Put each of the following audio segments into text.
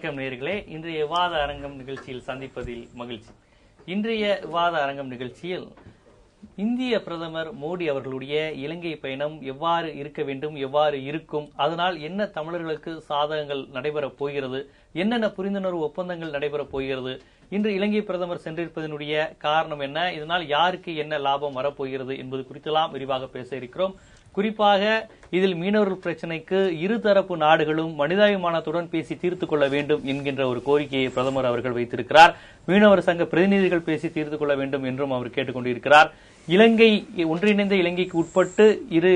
வணக்கம் நேயர்களே. இன்றைய விவாத அரங்கம் நிகழ்ச்சியில் சந்திப்பதில் மகிழ்ச்சி. இன்றைய விவாத அரங்கம் நிகழ்ச்சியில் இந்திய பிரதமர் மோடி அவர்களுடைய இலங்கை பயணம் எவ்வாறு இருக்க வேண்டும், எவ்வாறு இருக்கும், அதனால் என்ன தமிழர்களுக்கு சாதகங்கள் நடைபெறப் போகிறது, என்னென்ன புரிந்துணர்வு ஒப்பந்தங்கள் நடைபெறப் போகிறது, இன்று இலங்கை பிரதமர் சென்றிருப்பதனுடைய காரணம் என்ன, இதனால் யாருக்கு என்ன லாபம் வரப்போகிறது என்பது குறித்தெல்லாம் விரிவாக பேச இருக்கிறோம். குறிப்பாக இதில் மீனவர்கள் பிரச்சினைக்கு இருதரப்பு நாடுகளும் மனிதாபிமானத்துடன் பேசி தீர்த்துக் கொள்ள வேண்டும் என்கின்ற ஒரு கோரிக்கையை பிரதமர் அவர்கள் வைத்திருக்கிறார். மீனவர் சங்க பிரதிநிதிகள் பேசி தீர்த்துக் கொள்ள வேண்டும் என்றும் அவர் கேட்டுக் கொண்டிருக்கிறார். இலங்கை ஒன்றிணைந்த இலங்கைக்கு உட்பட்டு இரு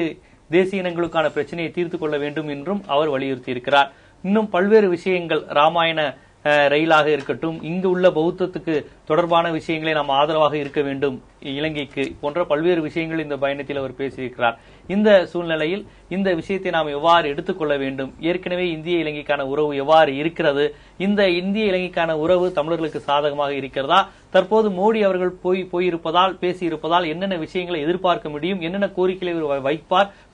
தேசிய இனங்களுக்கான பிரச்சனையை தீர்த்துக் கொள்ள வேண்டும் என்றும் அவர் வலியுறுத்தி இருக்கிறார். இன்னும் பல்வேறு விஷயங்கள், ராமாயண ரயிலாக இருக்கட்டும், இங்கு உள்ள பௌத்தத்துக்கு தொடர்பான விஷயங்களை நாம் ஆதரவாக இருக்க வேண்டும் இலங்கைக்கு போன்ற பல்வேறு விஷயங்கள் இந்த பயணத்தில் அவர் பேசியிருக்கிறார். இந்த சூழ்நிலையில் இந்த விஷயத்தை நாம் எவ்வாறு எடுத்துக்கொள்ள வேண்டும், ஏற்கனவே இந்திய இலங்கைக்கான உறவு எவ்வாறு இருக்கிறது, இந்த இந்திய இலங்கைக்கான உறவு தமிழர்களுக்கு சாதகமாக இருக்கிறதா, தற்போது மோடி அவர்கள் போயிருப்பதால் பேசியிருப்பதால் என்னென்ன விஷயங்களை எதிர்பார்க்க முடியும், என்னென்ன கோரிக்கைகளை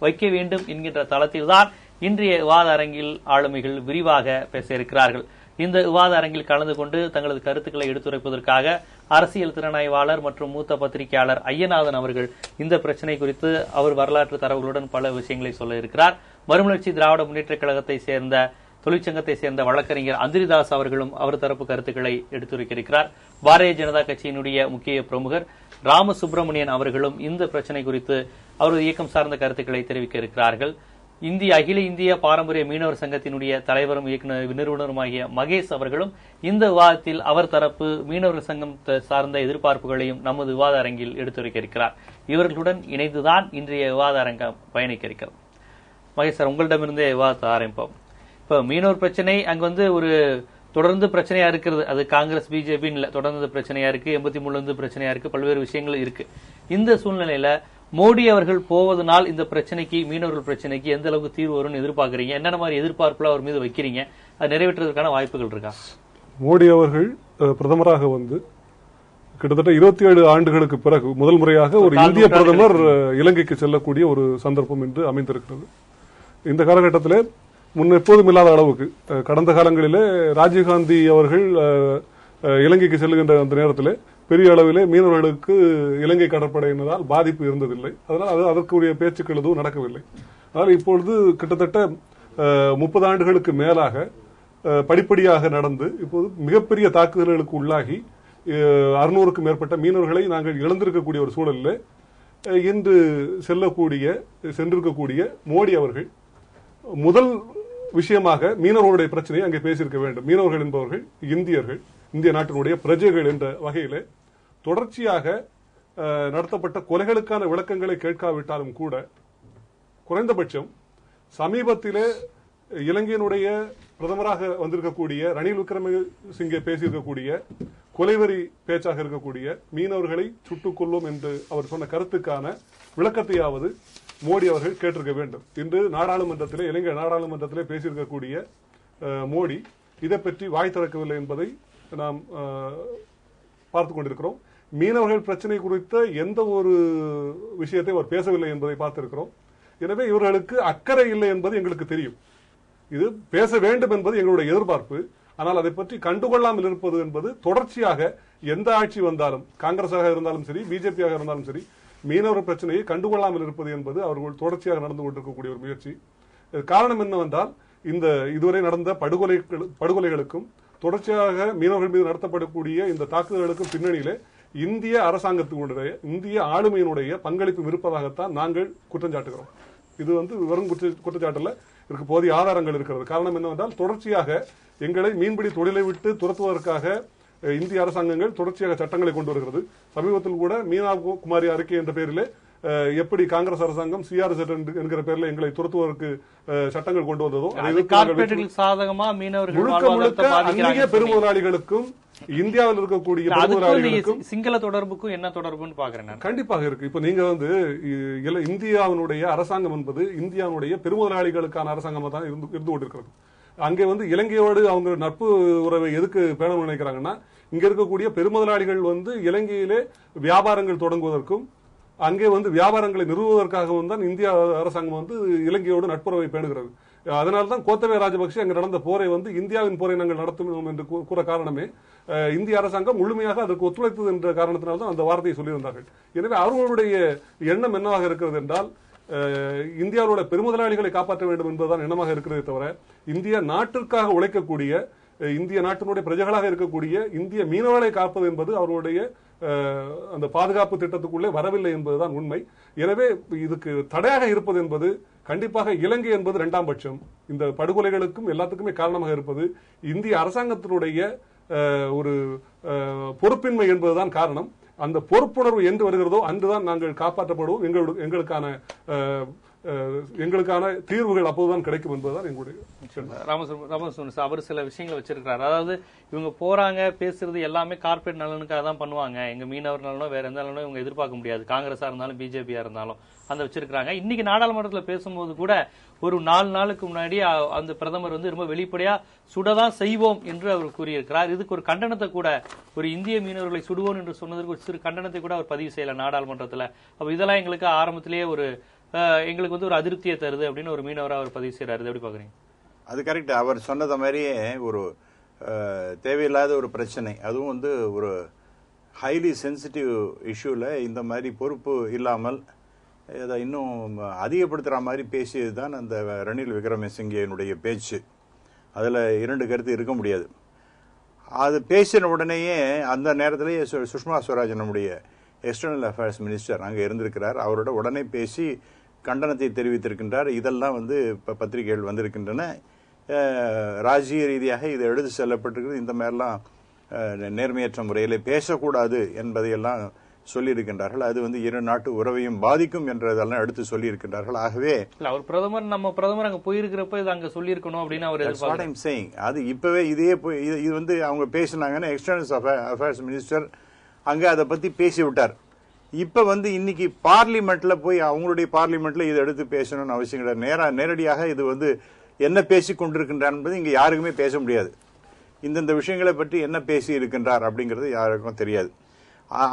வைக்க வேண்டும் என்கின்ற தளத்தில்தான் இன்றைய விவாத அரங்கில் ஆளுமைகள் விரிவாக பேச இருக்கிறார்கள். இந்த விவாத அரங்கில் கலந்து கொண்டு தங்களது கருத்துக்களை எடுத்துரைப்பதற்காக அரசியல் திறனாய்வாளர் மற்றும் மூத்த பத்திரிகையாளர் ஐயநாதன் அவர்கள் இந்த பிரச்சனை குறித்து அவர் வரலாற்று தரவுகளுடன் பல விஷயங்களை சொல்ல இருக்கிறார். மறுமலர்ச்சி திராவிட முன்னேற்ற கழகத்தை சேர்ந்த தொழிற்சங்கத்தை சேர்ந்த வழக்கறிஞர் அந்திரிதாஸ் அவர்களும் அவர் தரப்பு கருத்துக்களை எடுத்துரைக்க இருக்கிறார். பாரதிய ஜனதா கட்சியினுடைய முக்கிய பிரமுகர் ராமசுப்ரமணியன் அவர்களும் இந்த பிரச்சனை குறித்து அவரது இயக்கம் சார்ந்த கருத்துக்களை தெரிவிக்க இருக்கிறார்கள். அகில இந்திய பாரம்பரிய மீனவர் சங்கத்தினுடைய தலைவரும் நிறுவனருமாகிய மகேஷ் அவர்களும் இந்த விவாதத்தில் அவர் தரப்பு மீனவர் சங்கம் சார்ந்த எதிர்பார்ப்புகளையும் நமது விவாத அரங்கில் எடுத்துரைக்க இருக்கிறார். இவர்களுடன் இணைந்துதான் இன்றைய விவாத அரங்கம் பயணிக்க இருக்கிறது. மகேஷ் சார், உங்களிடமிருந்தே விவாதத்தை ஆரம்பிப்போம். இப்ப மீனவர் பிரச்சனை அங்க ஒரு தொடர்ந்து பிரச்சனையா இருக்கிறது. அது காங்கிரஸ் பிஜேபின்னு இல்ல, தொடர்ந்து பிரச்சனையா இருக்கு. 83 பிரச்சனையா இருக்கு, பல்வேறு விஷயங்கள் இருக்கு. இந்த சூழ்நிலையில மோடி அவர்கள் போவதனால் இந்த பிரச்சனைக்கு, மீனவர்கள் பிரச்சனைக்கு எந்த அளவுக்கு தீர்வு வரும்னு எதிர்பார்க்கறீங்க? என்னென்ன மாதிரி எதிர்பார்ப்புல அவர் மீது வைக்கிறீங்க? அது நிறைவேற்றுவதற்கான வாய்ப்புகள் இருக்கா? மோடி அவர்கள் பிரதமராக கிட்டத்தட்ட 27 ஆண்டுகளுக்கு பிறகு முதல் முறையாக ஒரு இந்திய பிரதமர் இலங்கைக்கு செல்லக்கூடிய ஒரு சந்தர்ப்பம் என்று அமைந்திருக்கிறது. இந்த காலகட்டத்திலே முன் எப்போதும் இல்லாத அளவுக்கு கடந்த காலங்களிலே ராஜீவ்காந்தி அவர்கள் இலங்கைக்கு செல்லுகின்ற அந்த நேரத்திலே பெரிய அளவிலே மீனவர்களுக்கு இலங்கை கடற்படையினரால் பாதிப்பு இருந்ததில்லை. அதனால் அதற்குரிய பேச்சுக்கள் எதுவும் நடக்கவில்லை. ஆனால் இப்பொழுது கிட்டத்தட்ட 30 ஆண்டுகளுக்கு மேலாக படிப்படியாக நடந்து இப்போது மிகப்பெரிய தாக்குதல்களுக்கு உள்ளாகி 600க்கும் மேற்பட்ட மீனவர்களை நாங்கள் இழந்திருக்கக்கூடிய ஒரு சூழலில் இன்று சென்றிருக்கக்கூடிய மோடி அவர்கள் முதல் விஷயமாக மீனவர்களுடைய பிரச்சனையை அங்கே பேசியிருக்க வேண்டும். மீனவர்கள் என்பவர்கள் இந்தியர்கள், இந்திய நாட்டினுடைய பிரஜைகள் என்ற வகையிலே தொடர்ச்சியாக நடத்தப்பட்ட கொலைகளுக்கான விளக்கங்களை கேட்காவிட்டாலும் கூட குறைந்தபட்சம் சமீபத்திலே இலங்கையினுடைய பிரதமராக வந்திருக்கக்கூடிய ரணில் விக்ரமசிங்கே பேசியிருக்கக்கூடிய கொலைவெறி பேச்சாக இருக்கக்கூடிய மீனவர்களை சுட்டுக் கொள்ளும் என்று அவர் சொன்ன கருத்துக்கான விளக்கத்தையாவது மோடி அவர்கள் கேட்டிருக்க வேண்டும். இன்று நாடாளுமன்றத்திலே, இலங்கை நாடாளுமன்றத்திலே பேசியிருக்கக்கூடிய மோடி இதை பற்றி வாய் திறக்கவில்லை என்பதை நாம் பார்த்துக் கொண்டிருக்கிறோம். மீனவர்கள் பிரச்சனை குறித்த எந்த ஒரு விஷயத்தை அவர் பேசவில்லை என்பதை பார்த்திருக்கிறோம். எனவே இவர்களுக்கு அக்கறை இல்லை என்பது எங்களுக்கு தெரியும். இது பேச வேண்டும் என்பது எங்களுடைய எதிர்பார்ப்பு. ஆனால் அதை பற்றி கண்டுகொள்ளாமல் இருப்பது என்பது தொடர்ச்சியாக எந்த ஆட்சி வந்தாலும், காங்கிரஸாக இருந்தாலும் சரி, பிஜேபியாக இருந்தாலும் சரி, மீனவர் பிரச்சனையை கண்டுகொள்ளாமல் இருப்பது என்பது அவர்கள் தொடர்ச்சியாக நடந்து கொண்டிருக்கக்கூடிய ஒரு முயற்சி. காரணம் என்னவென்றால், இந்த இதுவரை நடந்த படுகொலைகளுக்கும் தொடர்ச்சியாக மீனவர்கள் மீது நடத்தப்படக்கூடிய இந்த தாக்குதல்களுக்கும் பின்னணியிலே இந்திய அரசாங்கத்தினுடைய, இந்திய ஆளுமையினுடைய பங்களிப்பு இருப்பதாகத்தான் நாங்கள் குற்றம் சாட்டுகிறோம். இது வெறும் குற்றச்சாட்டுல இதற்கு போதிய ஆதாரங்கள் இருக்கிறது. காரணம் என்னவென்றால், தொடர்ச்சியாக எங்களை மீன்பிடி தொழிலை விட்டு துரத்துவதற்காக இந்திய அரசாங்கங்கள் தொடர்ச்சியாக சட்டங்களை கொண்டு வருகிறது. சமீபத்தில் கூட மீனா குமாரி அறிக்கை என்ற பெயரிலே எப்படி காங்கிரஸ் அரசாங்கம் சிஆர்எஸ் என்கிற பேரில் எங்களை துரத்துவதற்கு சட்டங்கள் கொண்டு வந்ததோ, சாதகமா மீனவர்கள் பெருமுதலாளிகளுக்கும் இந்தியாவில் இருக்கக்கூடிய பெருமுதலாளிகளுக்கும் சிங்கள தொடர்புக்கும் என்ன தொடர்புன்னு பாக்குறேன். கண்டிப்பாக இருக்கு. இப்ப நீங்க இந்தியாவினுடைய அரசாங்கம் என்பது இந்தியாவுடைய பெருமுதலாளிகளுக்கான அரசாங்கமா தான் இருந்து கொண்டிருக்கிறது. அங்கே இலங்கையோடு அவங்க நட்பு உறவை எதுக்கு பேணணும்னு நினைக்கிறாங்கன்னா, இங்க இருக்கக்கூடிய பெருமுதலாளிகள் இலங்கையிலே வியாபாரங்கள் தொடங்குவதற்கும் அங்கே வியாபாரங்களை நிறுவுவதற்காகவும் தான் இந்திய அரசாங்கம் இலங்கையோடு நட்புறவை பேணுகிறது. அதனால்தான் கோத்தபய ராஜபக்சே அங்கு நடந்த போரை வந்து இந்தியாவின் போரை நாங்கள் நடத்துவோம் என்று கூற காரணமே இந்திய அரசாங்கம் முழுமையாக அதற்கு ஒத்துழைத்தது என்ற காரணத்தினால்தான் அந்த வார்த்தையை சொல்லியிருந்தார்கள். எனவே அவர்களுடைய எண்ணம் என்னவாக இருக்கிறது என்றால் இந்தியாவோட பெருமுதலாளிகளை காப்பாற்ற வேண்டும் என்பதுதான் எண்ணமாக இருக்கிறதே தவிர இந்திய நாட்டிற்காக உழைக்கக்கூடிய இந்திய நாட்டினுடைய பிரஜைகளாக இருக்கக்கூடிய இந்திய மீனவர்களை காப்பது என்பது அவர்களுடைய அந்த பாதுகாப்பு திட்டத்துக்குள்ளே வரவில்லை என்பதுதான் உண்மை. எனவே இதுக்கு தடையாக இருப்பது என்பது கண்டிப்பாக இலங்கை என்பது இரண்டாம் பட்சம். இந்த படுகொலைகளுக்கும் எல்லாத்துக்குமே காரணமாக இருப்பது இந்திய அரசாங்கத்தினுடைய ஒரு பொறுப்பின்மை என்பதுதான் காரணம். அந்த பொறுப்புணர்வு என்று வருகிறதோ அன்றுதான் நாங்கள் காப்பாற்றப்படுவோம், எங்களுக்கான தீர்வுகள் அப்போதுதான் கிடைக்கும் என்பதுதான் எங்களுடைய. ராமசுவரன் அவர் சில விஷயங்களை வச்சிருக்கிறார். அதாவது இவங்க போறாங்க பேசுறது எல்லாமே கார்பரேட் நலனுக்காக தான் பண்ணுவாங்க, எங்க மீனவர் நலனோ வேற எந்த நலனோ இவங்க எதிர்பார்க்க முடியாது, காங்கிரஸா இருந்தாலும் பிஜேபியா இருந்தாலும் அந்த வச்சிருக்காங்க. இன்னைக்கு நாடாளுமன்றத்தில் பேசும்போது கூட ஒரு 4 நாளுக்கு முன்னாடி அந்த பிரதமர் வந்து ரொம்ப வெளிப்படையா சுடதான் செய்வோம் என்று அவர் கூறியிருக்கிறார். இதுக்கு ஒரு கண்டனத்தை கூட, ஒரு இந்திய மீனவர்களை சுடுவோம் என்று சொன்னதற்கு ஒரு சிறு கண்டனத்தை கூட அவர் பதிவு செய்யல நாடாளுமன்றத்தில். அப்ப இதெல்லாம் எங்களுக்கு ஆரம்பத்திலேயே எங்களுக்கு வந்து ஒரு அதிருப்தியை தருது அப்படின்னு ஒரு மீனவராக அவர் பதிவு செய்யறாரு. எப்படி பாக்குறீங்க? அது கரெக்ட். அவர் சொன்னத மாதிரியே ஒரு தேவையில்லாத ஒரு பிரச்சனை, அதுவும் வந்து ஒரு ஹைலி சென்சிட்டிவ் இஷ்யூல இந்த மாதிரி பொறுப்பு இல்லாமல் அதை இன்னும் அதிகப்படுத்துற மாதிரி பேசியது தான் அந்த ரணில் விக்ரமசிங்கேனுடைய பேச்சு. அதுல 2 கருத்து இருக்க முடியாது. அது பேசின உடனேயே அந்த நேரத்திலேயே சுஷ்மா ஸ்வராஜ் நம்முடைய எக்ஸ்டர்னல் அஃபேர்ஸ் மினிஸ்டர் அங்கே இருந்திருக்கிறார். அவரோட உடனே பேசி கண்டனத்தை தெரிவித்திருக்கின்றார். இதெல்லாம் வந்து பத்திரிகைகள் வந்திருக்கின்றன. ராஜ்ய ரீதியாக இது எடுத்து செல்லப்பட்டிருக்கிறது. இந்த மாதிரிலாம் நேர்மையற்ற முறையில் பேசக்கூடாது என்பதையெல்லாம் சொல்லியிருக்கின்றார்கள். அது வந்து 2 நாட்டு உறவையும் பாதிக்கும் என்றதெல்லாம் எடுத்து சொல்லியிருக்கின்றார்கள். ஆகவே அவர் பிரதமர், நம்ம பிரதமர் அங்க போயிருக்கிறப்ப இது அங்க சொல்லியிருக்கணும் அப்படின்னு அவர் எதிர்பார்க்கிறேன். அது இப்பவே இது வந்து அவங்க பேசினாங்கன்னா எக்ஸ்டர்னல் அஃபேர்ஸ் மினிஸ்டர் அங்க அதை பத்தி பேசி விட்டார். இப்ப வந்து இன்னைக்கு பார்லிமெண்ட்ல போய் அவங்களுடைய பார்லிமெண்ட்ல இதை எடுத்து பேசணும்னு அவசியம் கிடையாது. நேரடியாக இது வந்து என்ன பேசி கொண்டிருக்கின்றார் என்பது இங்க யாருக்குமே பேச முடியாது. இந்தந்த விஷயங்களை பற்றி என்ன பேசி இருக்கின்றார் அப்படிங்கிறது யாருக்கும் தெரியாது.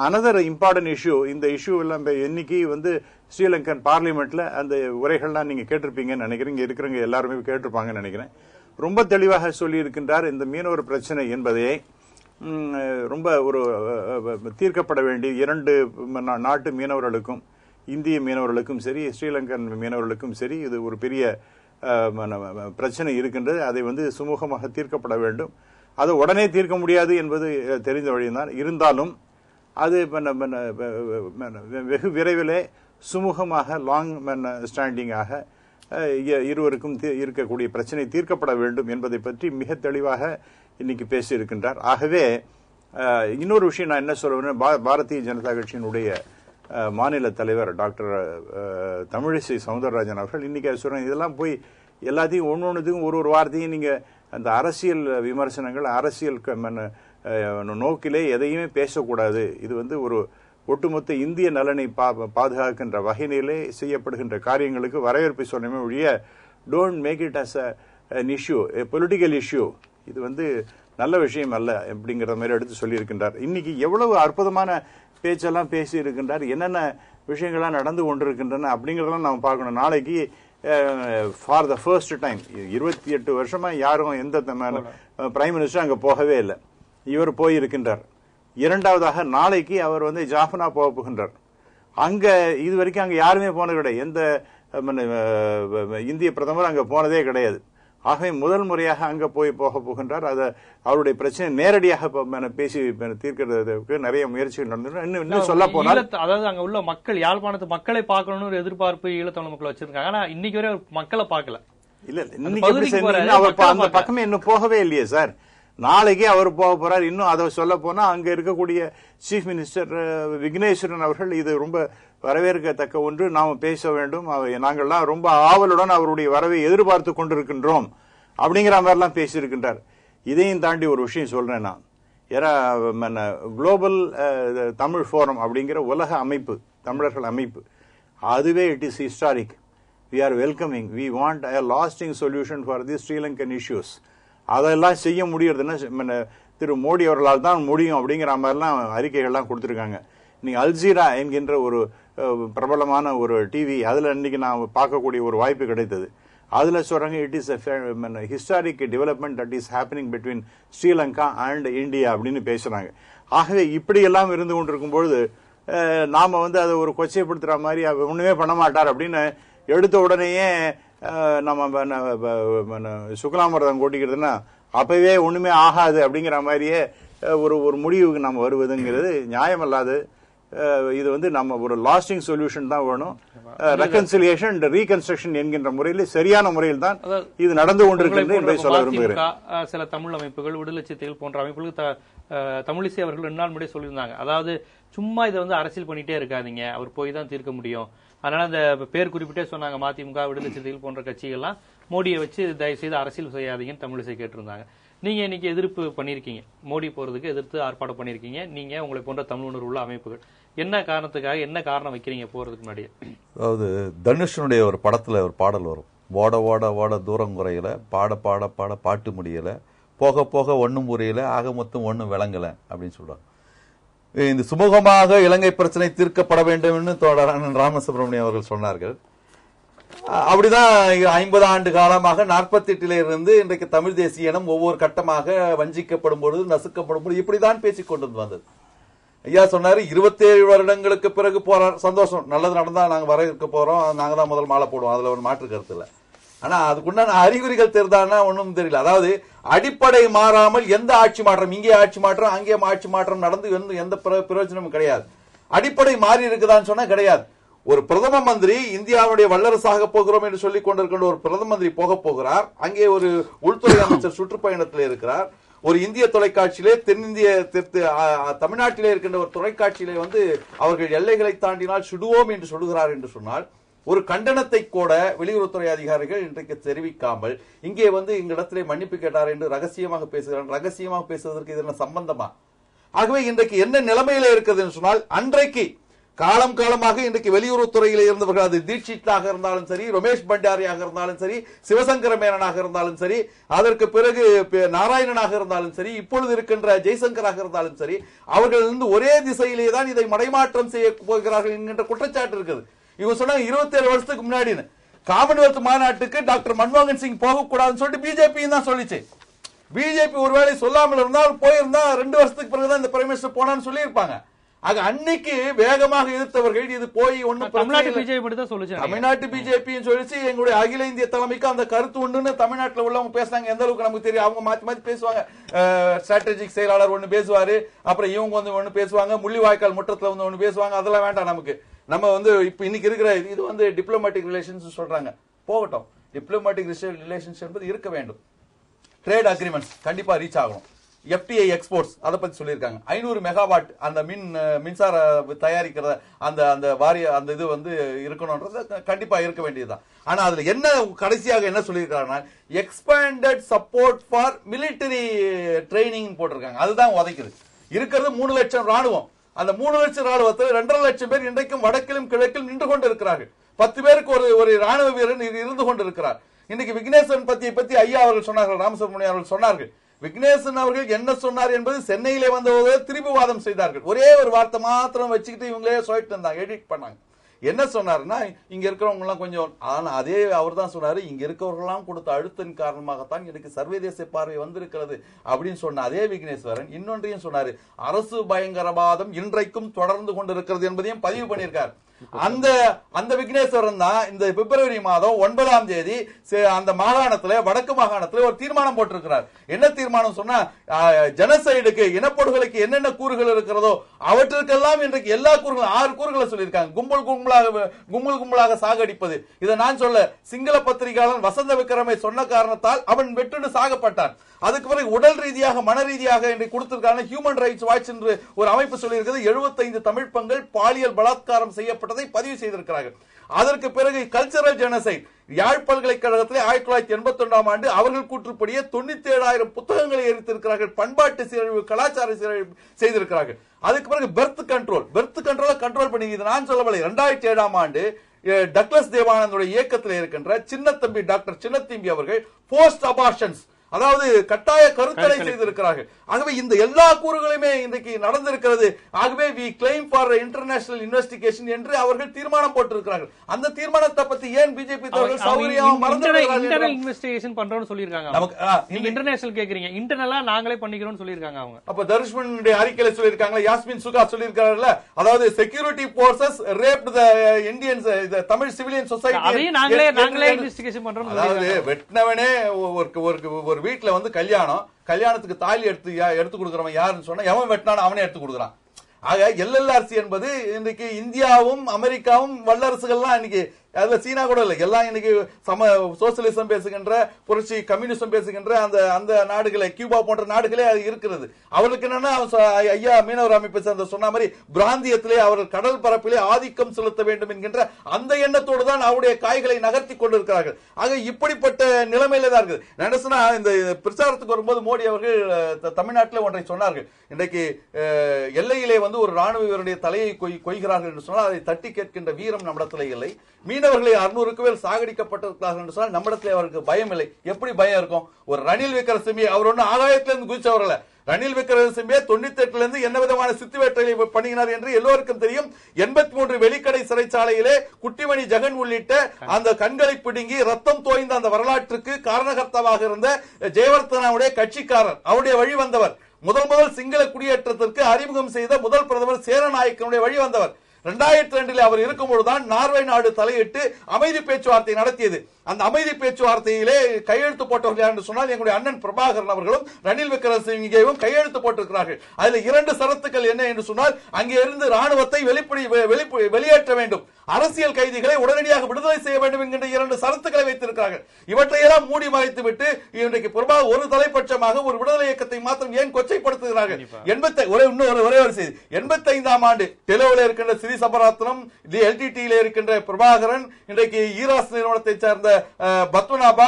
அனதர் இம்பார்ட்டன்ட் இஷ்யூ, இந்த இஷ்யூ எல்லாம் இன்னைக்கு வந்து ஸ்ரீலங்கன் பார்லிமெண்ட்ல அந்த உரைகள்லாம் நீங்க கேட்டிருப்பீங்கன்னு நினைக்கிறேன். இங்க இருக்கிறவங்க எல்லாருமே கேட்டிருப்பாங்கன்னு நினைக்கிறேன். ரொம்ப தெளிவாக சொல்லி இருக்கின்றார். இந்த மீனவர் பிரச்சனை என்பதே ரொம்ப ஒரு தீர்க்கப்பட வேண்டிய 2 நாட்டு மீனவர்களுக்கும், இந்திய மீனவர்களுக்கும் சரி ஸ்ரீலங்கன் மீனவர்களுக்கும் சரி இது ஒரு பெரிய பிரச்சனை இருக்கின்றது. அதை வந்து சுமூகமாக தீர்க்கப்பட வேண்டும். அது உடனே தீர்க்க முடியாது என்பது தெரிந்த வழிதான். இருந்தாலும் அது வெகு விரைவிலே சுமூகமாக லாங் ஸ்டாண்டிங்காக இருவருக்கும் இருக்கக்கூடிய பிரச்சனை தீர்க்கப்பட வேண்டும் என்பதை பற்றி மிக தெளிவாக இன்னைக்கு பேசியிருக்கின்றார். ஆகவே இன்னொரு விஷயம் நான் என்ன சொல்லுவேன், பாரதிய ஜனதா கட்சியினுடைய மாநில தலைவர் டாக்டர் தமிழிசை சவுந்தரராஜன் அவர்கள் இன்னைக்கு சொல்றேன், இதெல்லாம் போய் எல்லாத்தையும் ஒன்னொன்னுக்கும் ஒரு வார்த்தையும் நீங்க அந்த அரசியல் விமர்சனங்கள், அரசியல் நோக்கிலே எதையுமே பேசக்கூடாது. இது வந்து ஒரு ஒட்டுமொத்த இந்திய நலனை பாதுகாக்கின்ற வகையிலே செய்யப்படுகின்ற காரியங்களுக்கு வரவேற்பு சொன்னமே ஒழிய don't make it as an issue, a political issue. இது வந்து நல்ல விஷயம் அல்ல அப்படிங்கிற மாதிரி எடுத்து சொல்லியிருக்கின்றார். இன்னைக்கு எவ்வளவு அற்புதமான பேச்செல்லாம் பேசி இருக்கின்றார், என்னென்ன விஷயங்கள்லாம் நடந்து கொண்டிருக்கின்றன அப்படிங்கறதெல்லாம் நாம் பார்க்கணும். நாளைக்கு ஃபார் த ஃபர்ஸ்ட் டைம் 28 வருஷமா யாரும் எந்த பிரைம் மினிஸ்டர் அங்க போகவே இல்லை. இவர் போயிருக்கின்றார். 2வதாக நாளைக்கு அவர் வந்து ஜாஃபனா போக போகின்றார். அங்க இது வரைக்கும் அங்க யாருமே போனது கிடையாது. எந்த இந்திய பிரதமர் அங்க போனதே கிடையாது. ஆகவே முதல் முறையாக அங்க போக போகின்றார். அதை அவருடைய பிரச்சனை நேரடியாக பேசி தீர்க்கிறதுக்கு நிறைய முயற்சிகள் நடந்து. இன்னும் சொல்ல போனால், அதாவது அங்க உள்ள மக்கள், யாழ்ப்பாணத்து மக்களை பார்க்கணும்னு ஒரு எதிர்பார்ப்பு ஈழத்தமிழ் மக்கள் வச்சிருக்காங்க. ஆனா இன்னைக்கு வரை மக்களை பார்க்கல. இல்ல இன்னைக்கு அவர் அந்த பக்கமே இன்னும் போகவே இல்லையே சார். நாளைக்கே அவர் போக போறார். இன்னும் அதை சொல்ல போனா அங்க இருக்கக்கூடிய சீஃப் மினிஸ்டர் விக்னேஸ்வரன் அவர்கள் இது ரொம்ப வரவேற்கத்தக்க ஒன்று, நாம் பேச வேண்டும், நாங்கள்லாம் ரொம்ப ஆவலுடன் அவருடைய வரவை எதிர்பார்த்து கொண்டிருக்கின்றோம் அப்படிங்கிற மாதிரிலாம் பேசியிருக்கின்றார். இதையும் தாண்டி ஒரு விஷயம் சொல்றேன் நான். குளோபல் தமிழ் ஃபோரம் அப்படிங்கிற உலக அமைப்பு, தமிழர்கள் அமைப்பு, அதுவே it is historic. We are welcoming, we want a lasting solution for the Sri Lankan issues. அதெல்லாம் செய்ய முடியறதுன்னா திரு மோடி அவர்களால் தான் முடியும் அப்படிங்கிற மாதிரிலாம் அறிக்கைகள்லாம் கொடுத்துருக்காங்க. நீங்க அல்ஜீரா என்கின்ற ஒரு பிரபலமான ஒரு டிவி, அதுல இன்னைக்கு நான் பார்க்கக்கூடிய ஒரு வாய்ப்பு கிடைத்தது. அதுல சொல்றாங்க it is historic development that is happening between Sri Lanka and India அப்படின்னு பேசுறாங்க. ஆகவே இப்படி எல்லாம் இருந்து கொண்டிருக்கும் பொழுது நாம அதை ஒரு கொச்சைப்படுத்துற மாதிரி ஒண்ணுமே பண்ண மாட்டார் அப்படின்னு எடுத்த உடனேயே நம்ம சுக்லாமிரதம் கொட்டிக்கிறதுனா அப்பவே ஒண்ணுமே ஆகாது அப்படிங்கிற மாதிரியே ஒரு முடிவுக்கு நம்ம வருவதுங்கிறது நியாயமல்லாது. இது நம்ம ஒரு லாஸ்டிங் சொல்யூஷன் தான் வேணும். ரெகன்சிலியேஷன் அண்ட் ரீகன்ஸ்ட்ரக்ஷன் என்கின்ற முறையில் சரியான முறையில் தான் இது நடந்து கொண்டிருக்கிறது என்பதை சொல்ல விரும்புகிறேன். சில தமிழ் அமைப்புகள், விடுதலை சிறுத்தைகள் போன்ற அமைப்புகளுக்கு தமிழிசை அவர்கள் 2 நாள் முன்னாடி சொல்லியிருந்தாங்க. அதாவது சும்மா இதை அரசியல் பண்ணிட்டே இருக்காதீங்க, அவர் போய் தான் தீர்க்க முடியும். அதனால அந்த பேர் குறிப்பிட்டே சொன்னாங்க, மதிமுக, விடுதலை சிறுத்தைகள் போன்ற கட்சிகள்லாம் மோடியை வச்சு தயவு செய்து அரசியல் செய்யாதீங்கன்னு தமிழிசை கேட்டிருந்தாங்க. நீங்க இன்னைக்கு எதிர்ப்பு பண்ணிருக்கீங்க, மோடி போறதுக்கு எதிர்த்து ஆர்ப்பாட்டம் பண்ணிருக்கீங்க. நீங்க உங்களை போன்ற தமிழ் உணர்வு உள்ள அமைப்புகள் என்ன காரணத்துக்காக, என்ன காரணம் வைக்கிறீங்க போறதுக்கு முன்னாடியே? அதாவது தனுஷனுடைய ஒரு படத்துல ஒரு பாடல் வரும், ஓட ஓட ஓட தூரம் குறையல, பாட பாட பாட பாட்டு முடியல, போக போக ஒன்னும் புரியல, ஆக மொத்தம் ஒன்னும் விளங்கல அப்படின்னு சொல்றாங்க. இந்த சுமூகமாக இலங்கை பிரச்சனை தீர்க்கப்பட வேண்டும் என்று தோழர் ராமசுப்ரமணியம் அவர்கள் சொன்னார்கள். அப்படிதான் 50 ஆண்டு காலமாக 48 இருந்து இன்றைக்கு தமிழ் தேசிய இனம் ஒவ்வொரு கட்டமாக வஞ்சிக்கப்படும் பொழுது, நசுக்கப்படும் பொழுது இப்படிதான் பேசிக் கொண்டு வந்தது. ஐயா சொன்னாரு 27 வருடங்களுக்கு பிறகு போறார், சந்தோஷம், நல்லது நடந்தா நாங்க வர இருக்க போறோம், நாங்க தான் முதல் மாலை போடுவோம், அதுல ஒரு மாற்று கருத்து இல்ல. ஆனா அதுக்குண்டான அறிகுறிகள் தெரிந்தான்னா ஒன்னும் தெரியல. அதாவது அடிப்படை மாறாமல் எந்த ஆட்சி மாற்றம், இங்கே ஆட்சி மாற்றம் அங்கே ஆட்சி மாற்றம் நடந்து எந்த பிரயோஜனமும் கிடையாது. அடிப்படை மாறி இருக்குதான்னு சொன்னா கிடையாது. ஒரு பிரதம மந்திரி இந்தியாவுடைய வல்லரசாக போகிறோம் என்று சொல்லிக் கொண்டிருக்கின்ற ஒரு பிரதம மந்திரி போக போகிறார். அங்கே ஒரு உள்துறை அமைச்சர் சுற்றுப்பயணத்தில் இருக்கிறார். ஒரு இந்திய தொலைக்காட்சியிலே தமிழ்நாட்டிலே இருக்கின்ற ஒரு தொலைக்காட்சியிலே அவர்கள் எல்லைகளை தாண்டினால் சுடுவோம் என்று சொல்லுகிறார் என்று சொன்னால், ஒரு கண்டனத்தை கூட வெளியுறவுத்துறை அதிகாரிகள் இன்றைக்கு தெரிவிக்காமல் இங்கே எங்களிடத்திலே மன்னிப்பு கேட்டார் என்று ரகசியமாக பேசுகிறார். ரகசியமாக பேசுவதற்கு இது என்ன சம்பந்தமா? ஆகவே இன்றைக்கு என்ன நிலைமையில இருக்கிறது என்று சொன்னால், அன்றைக்கு காலம் காலமாக இன்றைக்கு வெளியுறவுத்துறையில் இருந்தவர்கள், அது தீட்சித்தாக இருந்தாலும் சரி, ரமேஷ் பண்டாரியாக இருந்தாலும் சரி, சிவசங்கர மேனனாக இருந்தாலும் சரி, அதற்கு பிறகு நாராயணனாக இருந்தாலும் சரி, இப்பொழுது இருக்கின்ற ஜெய்சங்கராக இருந்தாலும் சரி, அவர்கள் ஒரே திசையிலே தான் இதை மடைமாற்றம் செய்ய போகிறார்கள் என்கின்ற குற்றச்சாட்டு இருக்குது. இவங்க சொன்னாங்க 27 வருஷத்துக்கு முன்னாடி காமன்வெல்த் மாநாட்டுக்கு டாக்டர் மன்மோகன் சிங் போகக்கூடாதுன்னு சொல்லிட்டு பிஜேபி தான் சொல்லிச்சு. பிஜேபி ஒருவேளை சொல்லாமல் இருந்தால் போயிருந்தா 2 வருஷத்துக்கு பிறகுதான் இந்த பிரைம் மினிஸ்டர் போனான்னு சொல்லி இருப்பாங்க. ஆக அன்னைக்கு வேகமாக எதிர்த்தவர்கள் இது போய் தமிழ்நாட்டு பிஜேபி தான் சொல்லுச்சு, தமிழ்நாட்டு பிஜேபி சொல்லிச்சு. எங்களுடைய அகில இந்திய தலைமைக்கு அந்த கருத்து உண்டுன்னு தமிழ்நாட்டில் உள்ளவங்க பேசுறாங்க. எந்த அளவுக்கு நமக்கு தெரியும், அவங்க மாத்தி மாத்தி பேசுவாங்க. ஸ்ட்ராட்டஜிக் செயலாளர் ஒண்ணு பேசுவாரு, அப்புறம் இவங்க ஒண்ணு பேசுவாங்க, முள்ளிவாய்க்கால் முற்றத்துல ஒண்ணு பேசுவாங்க. அதெல்லாம் வேண்டாம் நமக்கு. நம்ம இப்ப இன்னைக்கு இருக்கிற இது டிப்ளமேட்டிக் ரிலேஷன்ஸ் சொல்றாங்க, போகட்டும். டிப்ளமேட்டிக் ரிலேஷன்ஸ் என்பது இருக்க வேண்டும். ட்ரேட் அக்ரிமெண்ட்ஸ் கண்டிப்பா ரீச் ஆகணும். FTI எக்ஸ்போர்ட்ஸ் அதை பத்தி சொல்லியிருக்காங்க. 500 மெகாவாட் அந்த மின்சார தயாரிக்கிற அந்த வாரிய அந்த இது இருக்கணும்ன்றது கண்டிப்பா இருக்க வேண்டியதுதான். ஆனா அதுல என்ன கடைசியாக என்ன சொல்லியிருக்காங்கன்னா, expanded support for military training போட்டிருக்காங்க. அதுதான் உதைக்குது. இருக்கிறது 3 லட்சம் ராணுவம். அந்த 3 லட்சம் ராணுவத்தில் 2.5 லட்சம் பேர் இன்றைக்கும் வடக்கிலும் கிழக்கிலும் நின்று கொண்டு இருக்கிறார்கள். 10 பேருக்கு ஒரு ராணுவ வீரன் இருந்து கொண்டு இருக்கிறார். இன்னைக்கு விக்னேஸ்வரன் பத்தி ஐயா அவர்கள் சொன்னார்கள், ராமசுப்ரமணியம் அவர்கள் சொன்னார்கள். விக்னேஸ்வரன் அவர்கள் என்ன சொன்னார் என்பது சென்னையிலே வந்தவர்கள் திரிபுவாதம் செய்தார்கள். ஒரே ஒரு வார்த்தை மாத்திரம் வச்சுக்கிட்டு இவங்களே சொல்லிட்டு இருந்தாங்க, எடிட் பண்ணாங்க. என்ன சொன்னாருன்னா, இங்க இருக்கிறவங்க எல்லாம் கொஞ்சம், ஆனா அதே அவர் தான் சொன்னாரு, இங்க இருக்கிறவர்களாம் கொடுத்த அழுத்தின் காரணமாகத்தான் எனக்கு சர்வதேச பார்வை வந்திருக்கிறது அப்படின்னு சொன்ன அதே விக்னேஸ்வரன் இன்னொன்றையும் சொன்னாரு, அரசு பயங்கரவாதம் இன்றைக்கும் தொடர்ந்து கொண்டிருக்கிறது என்பதையும் பதிவு பண்ணியிருக்காரு. அந்த விக்னேஸ்வரன் தான் இந்த பிப்ரவரி மாதம் 9ஆம் தேதி அந்த மாகாணத்துல, வடக்கு மாகாணத்துல ஒரு தீர்மானம் போட்டிருக்கிறார். என்ன தீர்மானம் சொன்னா, ஜெனசைடுக்கு, இனப்படுகொலைக்கு என்னென்ன கூறுகள் இருக்கிறதோ அவற்றுக்கெல்லாம் இன்றைக்கு எல்லா கூறுகளும் 6 கூறுகளை சொல்லியிருக்காங்க. கும்பல் கும்பலாக சாகடிப்பது. இதை நான் சொல்ல, சிங்கள பத்திரிகையாளன் வசந்த விக்ரமை சொன்ன காரணத்தால் அவன் வெட்டுண்டு சாகப்பட்டான். அதுக்கு பிறகு உடல் ரீதியாக மன ரீதியாக இன்றைக்கு கொடுத்திருக்காங்க. ஹியூமன் ரைட்ஸ் வாட்ச் என்று ஒரு அமைப்பு சொல்லியிருக்கிறது, 75 தமிழ் பெண்கள் பாலியல் பலாத்காரம் செய்யப்பட்டதை பதிவு செய்திருக்கிறார்கள். அதற்கு பிறகு கல்ச்சரல் ஜெனசைட், யாழ் பல்கலைக்கழகத்திலே 1981ஆம் ஆண்டு அவர்கள் கூற்றுப்படியே 97,000 புத்தகங்களை எரித்திருக்கிறார்கள். பண்பாட்டு சீரழிவு, கலாச்சார சீரழிவு செய்திருக்கிறார்கள். அதுக்கு பிறகு பெர்த் கண்ட்ரோலை கண்ட்ரோல் பண்ணி, இது நான் சொல்லவில்லை. 2007ஆம் ஆண்டு டக்ளஸ் தேவானந்தோட இயக்கத்தில் இருக்கின்ற சின்னத்தம்பி, டாக்டர் சின்னத்தம்பி அவர்கள் போஸ்ட் அபார்ஷன்ஸ், அதாவது கட்டாய கருத்தடை செய்திருக்கிறார்கள். ஆகவே இந்த எல்லா கூறுகளுமே இன்றைக்கு நடந்திருக்கிறது. ஆகவே we claim for international investigation என்று அவர்கள் தீர்மானம் போட்டிருக்கிறார்கள். அந்த தீர்மானத்தை பத்தி ஏன் பிஜேபி இன்டர்னல் இன்வெஸ்டிகேஷன் பண்றோம்னு சொல்லிருக்காங்க. நீங்க இன்டர்நேஷனல் கேக்குறீங்க, இன்டர்னலா நாங்களே பண்ணிக்கிறோம்னு சொல்லிருக்காங்க அவங்க. அப்ப தர்ஷ்மனுடைய அறிக்கையில சொல்லிருக்காங்க, யாஸ்மின் சுகா சொல்லிருக்காங்கல்ல, அதாவது செக்யூரிட்டி போர்சஸ் ரேப்ட் தி இந்தியன்ஸ், தமிழ் சிவிலியன் சொசைட்டி, அதையும் நாங்களே இன்வெஸ்டிகேஷன் பண்றோம். அதாவது வெட்னவனே ஒரு வீட்டுல வந்து கல்யாணத்துக்கு தாலி எடுத்து கொடுக்கறவன் யாருன்னு சொன்னா எவன் வெட்டினானோ அவனே எடுத்து கொடுக்குறான். ஆக எல்எல்ஆர்சி என்பது இன்றைக்கு இந்தியாவும் அமெரிக்காவும் வல்லரசுகள்லாம் இன்னைக்கு, அதுல சீனா கூட இல்லை, எல்லாம் இன்னைக்கு சோசியலிசம் பேசுகின்ற, புரட்சி கம்யூனிசம் பேசுகின்ற அந்த நாடுகளே, கியூபா போன்ற நாடுகளே அது இருக்கிறது. அவர்களுக்கு என்னன்னா ஐயா மீனவர் அமைப்பை சேர்ந்த சொன்ன மாதிரி பிராந்தியத்திலே அவர்கள் கடல் பரப்பிலே ஆதிக்கம் செலுத்த வேண்டும் என்கின்ற அந்த எண்ணத்தோடு தான் அவருடைய காய்களை நகர்த்தி கொண்டிருக்கிறார்கள். ஆக இப்படிப்பட்ட நிலைமையில தான் இருக்குது. நடசுனா இந்த பிரச்சாரத்துக்கு வரும்போது மோடி அவர்கள் தமிழ்நாட்டில் ஒன்றை சொன்னார்கள். இன்றைக்கு எல்லையிலே வந்து ஒரு ராணுவ வீரருடைய தலையை கொய்கிறார்கள் என்று சொன்னால் அதை தட்டி கேட்கின்ற வீரம் நம்மிடத்திலே இல்லை. மீனவர்களை 600க்கு மேல் சாகடிக்கப்பட்டிருக்கிறார்கள் என்று சொன்னால் நம்மிடத்திலே அவருக்கு பயம் இல்லை. எப்படி பயம் இருக்கும்? ஒரு ரணில் விக்ரமசிங்கே அவர் ஒன்னும் ஆகாயத்திலிருந்து குதிச்சவர்கள. ரணில் விக்ரமசிங்கே 98ல இருந்து என்ன விதமான சித்து வேட்டையை பண்ணினார் என்று எல்லோருக்கும் தெரியும். 83 வெளிக்கடை சிறைச்சாலையிலே குட்டிமணி ஜெகன் உள்ளிட்ட அந்த கண்களை பிடுங்கி ரத்தம் தோய்ந்த அந்த வரலாற்றுக்கு காரணகர்த்தாவாக இருந்த ஜெயவர்தனாவுடைய கட்சிக்காரர், அவருடைய வழி வந்தவர், முதல் சிங்கள குடியேற்றத்திற்கு அறிமுகம் செய்த முதல் பிரதமர் சேரநாயக்கனுடைய வழி வந்தவர். 2002 அவர் இருக்கும்போதுதான் நார்வே நாடு தலையிட்டு அமைதி பேச்சுவார்த்தை நடத்தியது. அந்த அமைதி பேச்சுவார்த்தையிலே கையெழுத்து போட்டவர்கள் என்று சொன்னால் எங்களுடைய அண்ணன் பிரபாகரன் அவர்களும் ரணில் விக்ரமசிங்கேவும் கையெழுத்து போட்டிருக்கிறார்கள். அதுல 2 சரத்துக்கள் என்ன என்று சொன்னால், அங்கே இருந்து ராணுவத்தை வெளியேற்ற வேண்டும், அரசியல் கைதிகளை உடனடியாக விடுதலை செய்ய வேண்டும் என்கின்ற 2 சரத்துக்களை வைத்திருக்கிறார்கள். இவற்றையெல்லாம் மூடி மறைத்து விட்டு இன்றைக்கு பிரபாகர் ஒரு தலைப்பட்சமாக ஒரு விடுதலை இயக்கத்தை மாத்திரம் ஏன் கொச்சைப்படுத்துகிறார்கள்? ஒரே ஒரு செய்தி, 85ஆம் ஆண்டு டெலோவில் இருக்கின்ற ஸ்ரீ சபராத்னம், எல்டிடியில் இருக்கின்ற பிரபாகரன், இன்றைக்கு ஈராஸ் நிறுவனத்தை சேர்ந்த பத்மநாபா,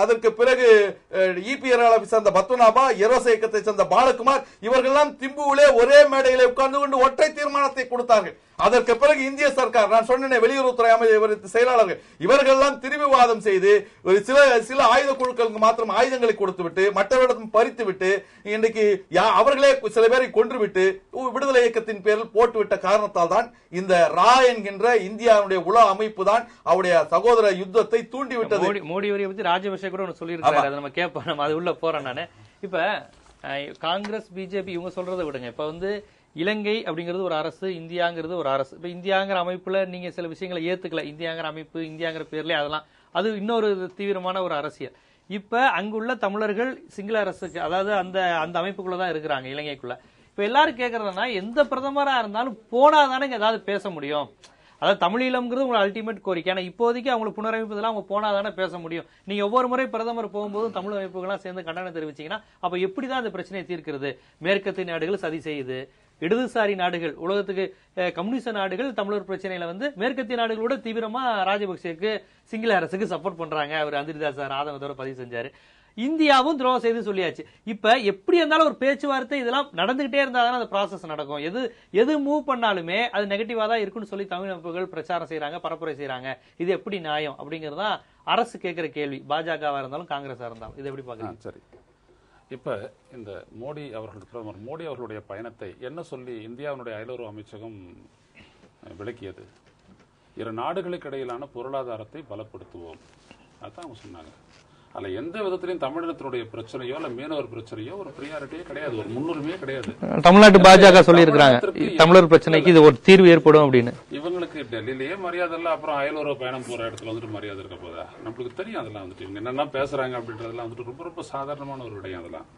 அதற்கு பிறகு இபிஆர் சேர்ந்த பத்மநாபா, எரோச இயக்கத்தை சேர்ந்த பாலகுமார், இவர்களெல்லாம் திம்புவிலே ஒரே மேடையிலே உட்கார்ந்து கொண்டு ஒற்றை தீர்மானத்தை கொடுத்தார்கள். அதற்கு பிறகு இந்திய சர்க்கார், நான் சொன்னேன் வெளியுறவுத்துறை அமைச்சர் செயலாளர்கள், இவர்களெல்லாம் திருவிவாதம் செய்து சில ஆயுத குழுக்களுக்கு மாத்திரம் ஆயுதங்களை கொடுத்துவிட்டு மற்றவரிடம் பறித்துவிட்டு இன்றைக்கு அவர்களே சில பேரை கொன்றுவிட்டு விடுதலை இயக்கத்தின் பேரில் போட்டுவிட்ட காரணத்தால் தான் இந்த ரா என்கின்ற இந்தியாவுடைய உள அமைப்பு தான் அவருடைய சகோதர யுத்தத்தை தூண்டிவிட்டது. மோடி வரையை பத்தி ராஜபக்சே கூட ஒன்று சொல்லியிருக்காரு, அதை நம்ம கேட்போம். நம்ம அது உள்ள போறோம். நானு இப்ப காங்கிரஸ் பிஜேபி இவங்க சொல்றதை விடுங்க. இப்ப வந்து இலங்கை அப்படிங்கிறது ஒரு அரசு, இந்தியாங்கிறது ஒரு அரசு. இப்ப இந்தியாங்கிற அமைப்புல நீங்க சில விஷயங்களை ஏத்துக்கல, இந்தியாங்கிற அமைப்பு, இந்தியாங்கிற பேர்ல, அதெல்லாம் அது இன்னொரு தீவிரமான ஒரு அரசியல். இப்ப அங்குள்ள தமிழர்கள் சிங்கள அரசுக்கு, அதாவது அந்த அமைப்புக்குள்ளதான் இருக்கிறாங்க, இலங்கைக்குள்ள. இப்ப எல்லாரும் கேட்கறதுனா, எந்த பிரதமரா இருந்தாலும் போனாதானே ஏதாவது பேச முடியும். அதாவது தமிழீழம்ங்கிறது உங்களை அல்டிமேட் கோரிக்கை. ஆனா இப்போதைக்கு அவங்களுக்கு புனரமைப்பதெல்லாம் அவங்க போனாதானே பேச முடியும். நீங்க ஒவ்வொரு முறை பிரதமர் போகும்போதும் தமிழ் அமைப்புகள்லாம் சேர்ந்து கண்டனம் தெரிவிச்சீங்கன்னா அப்ப எப்படிதான் அந்த பிரச்சனையை தீர்க்கிறது? மேற்கத்திய நாடுகள் சதி செய்யுது, இடதுசாரி நாடுகள், உலகத்துக்கு கம்யூனிஸ்ட் நாடுகள் தமிழர் பிரச்சனையில வந்து மேற்கத்திய நாடுகளோட தீவிரமா ராஜபக்சேக்கு சிங்கள அரசுக்கு சப்போர்ட் பண்றாங்க. அவர் அந்திரிதாஸ் ஆதங்கத்தோட பதிவு செஞ்சாரு. இந்தியாவும் துரோகம் செய்து சொல்லியாச்சு. இப்ப எப்படி இருந்தாலும் ஒரு பேச்சுவார்த்தை இதெல்லாம் நடந்துகிட்டே இருந்தாதான் அந்த ப்ராசஸ் நடக்கும். எது மூவ் பண்ணாலுமே அது நெகட்டிவா தான் இருக்குன்னு சொல்லி தமிழ் அமைப்புகள் பிரச்சாரம் செய்யறாங்க, பரப்புரை செய்யறாங்க. இது எப்படி நியாயம் அப்படிங்கறதா அரசு கேட்கிற கேள்வி, பாஜகவா இருந்தாலும் காங்கிரஸா இருந்தாலும். இது எப்படி பாக்குறீங்க? சரி, இப்ப இந்த பிரதமர் மோடி அவர்களுடைய பயணத்தை என்ன சொல்லி இந்தியாவுடைய அயலுறவு அமைச்சகம் விளக்கியது? 2 நாடுகளுக்கு இடையிலான பொருளாதாரத்தை பலப்படுத்துவோம், அதான் அவங்க சொன்னாங்க. அல்ல எந்த விதத்திலையும் தமிழினத்தினுடைய பிரச்சனையோ இல்ல மீனவர் பிரச்சனையோ ஒரு பிரியாரிட்டியே கிடையாது, ஒரு முன்னுரிமையே கிடையாது. தமிழ்நாட்டு பாஜக சொல்லி இருக்காங்க தமிழர் பிரச்சனைக்கு இது ஒரு தீர்வு ஏற்படும் அப்படின்னு. இவங்களுக்கு டெல்லியிலேயே மரியாதை இல்ல, அப்புறம் அயலுறவு பயணம் போற இடத்துல வந்துட்டு மரியாதை இருக்க போதா? நம்மளுக்கு தெரியும் அதெல்லாம் வந்துட்டு இவங்க என்னென்ன பேசுறாங்க அப்படின்றதெல்லாம் வந்துட்டு ரொம்ப ரொம்ப சாதாரணமான ஒரு விடயம். அதெல்லாம்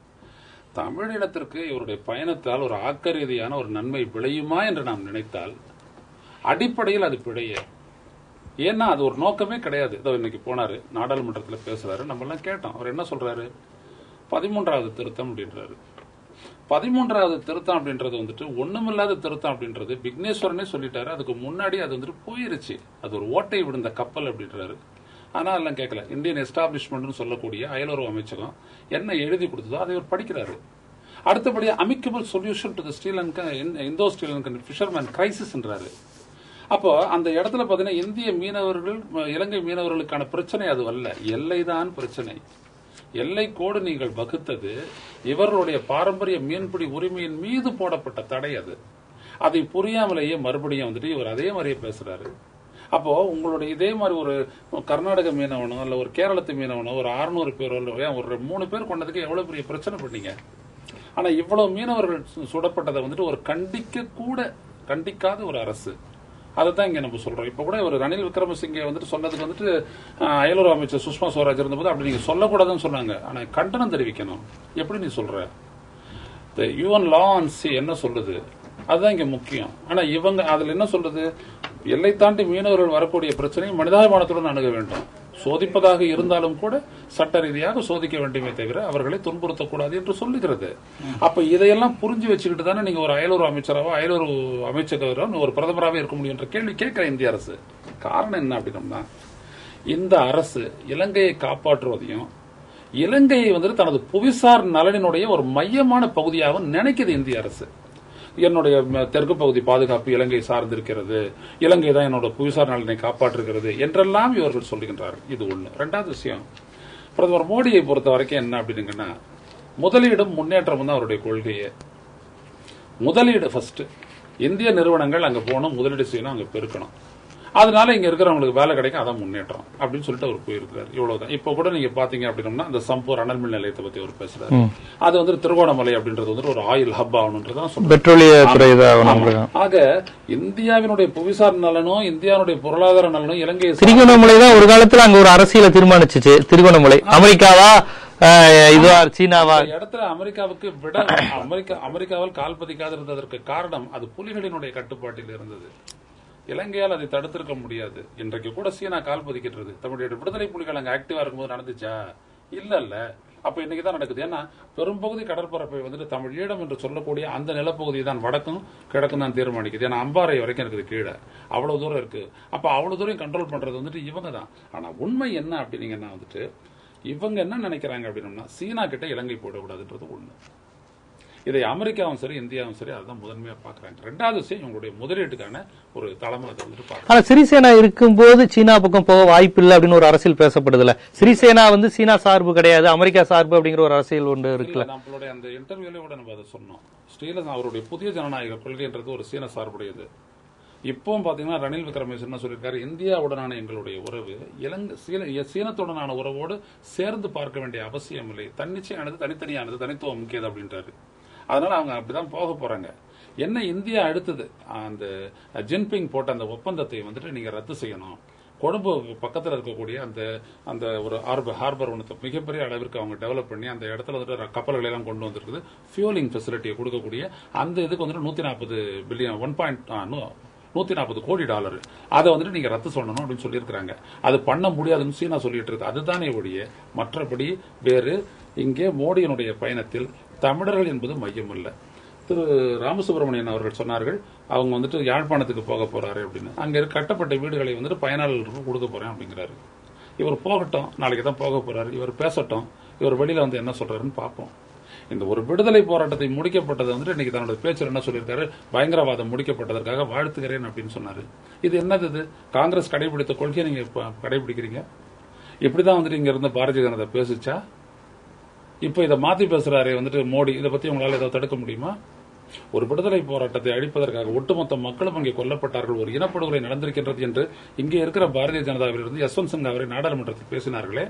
தமிழினத்திற்கு இவருடைய பயணத்தால் ஒரு ஆக்கரீதியான ஒரு நன்மை விளையுமா என்று நாம் நினைத்தால் அடிப்படையில் அது பிழையே. ஏன்னா அது ஒரு நோக்கமே கிடையாது. இதோ இன்னைக்கு போனாரு, நாடாளுமன்றத்தில் பேசுறாரு, நம்ம எல்லாம் கேட்டோம். அவர் என்ன சொல்றாரு? 13வது திருத்தம் அப்படின்றாரு. 13வது திருத்தம் அப்படின்றது வந்துட்டு ஒண்ணுமில்லாத திருத்தம் அப்படின்றது விக்னேஸ்வரனே சொல்லிட்டாரு. அதுக்கு முன்னாடி அது வந்துட்டு போயிருச்சு, அது ஒரு ஓட்டை விழுந்த கப்பல் அப்படின்றாரு. ஆனா எல்லாம் கேட்கல. இந்தியன் எஸ்டாப்ளிஷ்மெண்ட் சொல்லக்கூடிய அயலுறவு அமைச்சகம் என்ன எழுதி கொடுத்ததோ அதை அவர் படிக்கிறாரு. அடுத்தபடியா amicable solution to the Sri Lanka Indo Sri Lankan fisherman கிரைசிஸ்ன்றாரு. அப்போ அந்த இடத்துல பாத்தீங்கன்னா இந்திய மீனவர்கள் இலங்கை மீனவர்களுக்கான பிரச்சனை அது அல்ல, எல்லைதான் பிரச்சனை. எல்லைக்கோடு நீங்கள் வகுத்தது இவர்களுடைய பாரம்பரிய மீன்பிடி உரிமையின் மீது போடப்பட்ட தடை. அது அதை புரியாமலேயே மறுபடியும் வந்துட்டு இவர் அதே மாதிரியே பேசுறாரு. அப்போ உங்களுடைய இதே மாதிரி ஒரு கர்நாடக மீனவனோ இல்ல ஒரு கேரளத்து மீனவனோ ஒரு 600 பேரோ ஒரு 3 பேர் கொண்டதுக்கு எவ்வளவு பெரிய பிரச்சனை பண்ணீங்க. ஆனா இவ்வளவு மீனவர்கள் சுடப்பட்டதை வந்துட்டு ஒரு கண்டிக்காத ஒரு அரசு. அதைத்தான் இங்க நம்ம சொல்றோம். இப்ப கூட ஒரு ரணில் விக்ரமசிங்கே வந்துட்டு சொன்னதுக்கு வந்துட்டு அயலுறவு அமைச்சர் சுஷ்மா ஸ்வராஜ் இருந்தபோது அப்படி நீங்க சொல்லக்கூடாதுன்னு சொன்னாங்க. ஆனா கண்டனம் தெரிவிக்கணும். எப்படி நீ சொல்ற? யுஎன் லா ஆன் சி என்ன சொல்லுது? அதுதான் இங்க முக்கியம். ஆனா இவங்க அதுல என்ன சொல்றது? எல்லை தாண்டி மீனவர்கள் வரக்கூடிய பிரச்சனையை மனிதாபிமானத்துடன் அணுக வேண்டும். சோதிப்பதாக இருந்தாலும் கூட சட்ட ரீதியாக சோதிக்க வேண்டுமே தவிர அவர்களை துன்புறுத்தக்கூடாது என்று சொல்லுகிறது. அப்ப இதையெல்லாம் புரிஞ்சு வச்சுக்கிட்டு தானே நீங்க ஒரு அயலுறவு அமைச்சராவோ அயலுறவு அமைச்சரோ ஒரு பிரதமராகவே இருக்க முடியும் என்ற கேள்வி கேட்கிற இந்திய அரசு. காரணம் என்ன அப்படின்னா, இந்த அரசு இலங்கையை காப்பாற்றுவதையும் இலங்கையை வந்துட்டு தனது புவிசார் நலனினுடைய ஒரு மையமான பகுதியாக நினைக்குது இந்திய அரசு. என்னுடைய தெற்கு பகுதி பாதுகாப்பு இலங்கை சார்ந்திருக்கிறது, இலங்கை தான் என்னோட புவிசார் நலனை காப்பாற்றுகிறது என்றெல்லாம் இவர்கள் சொல்லுகின்றார்கள். இது ஒண்ணு. ரெண்டாவது விஷயம், பிரதமர் மோடியை பொறுத்த வரைக்கும் என்ன அப்படின்னா, முதலீடும் முன்னேற்றமும் தான் அவருடைய கொள்கையே. முதலீடு ஃபர்ஸ்ட். இந்திய நிறுவனங்கள் அங்க போகணும், முதலீடு செய்யணும், அங்க பெருக்கணும். அதனால இங்க இருக்கிறவங்களுக்கு வேலை கிடைக்கும், அதான் முன்னேற்றம் அப்படின்னு சொல்லிட்டு அவர் போயிருக்காரு. இவ்வளவுதான். இப்ப கூட நீங்க பாத்தீங்க அப்படின்னா அந்த சம்பூர் அனல் மின் நிலையத்தை பத்தி அவர் பேசுறாரு. அது வந்து திருகோணமலை அப்படின்றது வந்து ஒரு ஆயில் ஹப் ஆகணும்ன்றதான் சொல்றாரு. பெட்ரோலிய துறை. ஆக இந்தியாவினுடைய புவிசார் நலனும் இந்தியாவுடைய பொருளாதார நலனும் இலங்கை திருகோணமலை தான் ஒரு காலத்துல அங்க ஒரு அரசியலை தீர்மானிச்சுச்சு. திருகோணமலை அமெரிக்காவா இதுவா சீனாவா இடத்துல அமெரிக்காவுக்கு விட அமெரிக்காவால் கால் பதிக்காது இருந்ததற்கு காரணம் அது புலிகளினுடைய கட்டுப்பாட்டில் இருந்தது. இலங்கையால் அதை தடுத்திருக்க முடியாது. இன்றைக்கு கூட சீனா கால் பதிக்கின்றது. தமிழுடைய விடுதலை புலிகள் அங்க ஆக்டிவா இருக்கும்போது நடந்துச்சா? இல்ல. அப்ப இன்னைக்குதான் நடக்குது. ஏன்னா பெரும்பகுதி கடற்பரப்பை வந்துட்டு தமிழ் ஈழம் என்று சொல்லக்கூடிய அந்த நிலப்பகுதி தான் வடக்கும் கிழக்கும் தான் தீர்மானிக்குது. ஏன்னா அம்பாறை வரைக்கும் இருக்குது, கீழே அவ்வளவு தூரம் இருக்கு. அப்ப அவ்வளவு தூரம் கண்ட்ரோல் பண்றது வந்துட்டு இவங்க தான். ஆனா உண்மை என்ன அப்படின்னீங்கன்னா வந்துட்டு இவங்க என்ன நினைக்கிறாங்க அப்படின்னா, சீனா கிட்ட இலங்கை போடக்கூடாதுன்றது ஒண்ணு. இதை அமெரிக்காவும் சரி இந்தியாவும் சரி அதுதான் முதன்மையா பாக்குறாங்க. ரெண்டாவது விஷயம் இவங்களுடைய முதலீட்டுக்கான ஒரு தளமா அதை வந்துட்டு பாக்குறாங்க. ஆனா சிறிசேனா இருக்கும்போது சீனா பக்கம் போக வாய்ப்பு இல்லை அப்படின்னு ஒரு அரசியல் பேசப்படுதுல. சிறிசேனா வந்து சீனா சார்பு கிடையாது, அமெரிக்கா சார்பு அப்படிங்கிற ஒரு அரசியல் ஒன்று இருக்குல்ல. நம்மளுடைய அந்த இன்டர்வியூல கூட நம்ம அதை சொன்னோம். ஸ்ரீலங்கா அவருடைய புதிய ஜனநாயக கொள்கைன்றது ஒரு சீன சார்புடையது. இப்பவும் பாத்தீங்கன்னா ரணில் விக்ரமசிங்கே என்ன சொல்லியிருக்காரு, இந்தியாவுடனான எங்களுடைய உறவு சீனத்துடனான உறவோடு சேர்ந்து பார்க்க வேண்டிய அவசியம் இல்லை, தன்னிச்சையானது தனித்தனியானது தனித்துவம் முக்கியது அப்படின்றாரு. அதனால அவங்க அப்படிதான் போக போறாங்க. என்ன இந்தியா அடுத்தது அந்த ஜின்பிங் போட்ட அந்த ஒப்பந்தத்தை வந்துட்டு நீங்க ரத்து செய்யணும். கொழும்பு பக்கத்தில் இருக்கக்கூடிய அந்த அந்த ஒரு ஹார்பர் ஒன்று மிகப்பெரிய அளவிற்கு அவங்க டெவலப் பண்ணி அந்த இடத்துல வந்துட்டு கப்பல்களை எல்லாம் கொண்டு வந்துருக்குது. ஃபியூலிங் ஃபெசிலிட்டியை கொடுக்கக்கூடிய அந்த இதுக்கு வந்துட்டு 140 பில்லியன் 140 கோடி டாலர் அதை வந்துட்டு நீங்க ரத்து சொல்லணும் அப்படின்னு சொல்லியிருக்கிறாங்க. அது பண்ண முடியாதுன்னு சீனா சொல்லிட்டு இருக்கு. அதுதானே ஒழிய மற்றபடி வேறு இங்கே மோடியினுடைய பயணத்தில் தமிழர்கள் என்பது மையம் இல்லை. திரு ராமசுப்ரமணியன் அவர்கள் சொன்னார்கள், அவங்க வந்துட்டு யாழ்ப்பாணத்துக்கு போக போறாரு அப்படின்னு. அங்க கட்டப்பட்ட வீடுகளை வந்துட்டு பயனாளர்களுக்கு கொடுக்க போறேன் அப்படிங்கிறாரு. இவர் போகட்டும், நாளைக்கு தான் போக போறாரு, இவர் பேசட்டும், இவர் வெளியில வந்து என்ன சொல்றாருன்னு பார்ப்போம். இந்த ஒரு விடுதலை போராட்டத்தை முடிக்கப்பட்டது வந்துட்டு இன்னைக்கு தன்னோட பேச்சில் என்ன சொல்லியிருக்காரு, பயங்கரவாதம் முடிக்கப்பட்டதற்காக வாழ்த்துகிறேன் அப்படின்னு சொன்னாரு. இது என்னது? இது காங்கிரஸ் கடைபிடித்த கொள்கையை நீங்க கடைபிடிக்கிறீங்க. இப்படிதான் வந்துட்டு இங்க இருந்த பாரதிய ஜனதா பேசுச்சா? இப்ப இதை மாத்தி பேசுறாரு வந்துட்டு மோடி. இதை பத்தி உங்களால ஏதாவது தடுக்க முடியுமா? ஒரு விடுதலை போராட்டத்தை அழிப்பதற்காக ஒட்டுமொத்த மக்களும் அங்கே கொல்லப்பட்டார்கள், ஒரு இனப்படுகொலை நடந்திருக்கின்றது என்று இங்கே இருக்கிற பாரதிய ஜனதாவிலிருந்து யஸ்வந்த் சிங் அவரை நாடாளுமன்றத்தில் பேசினார்களே.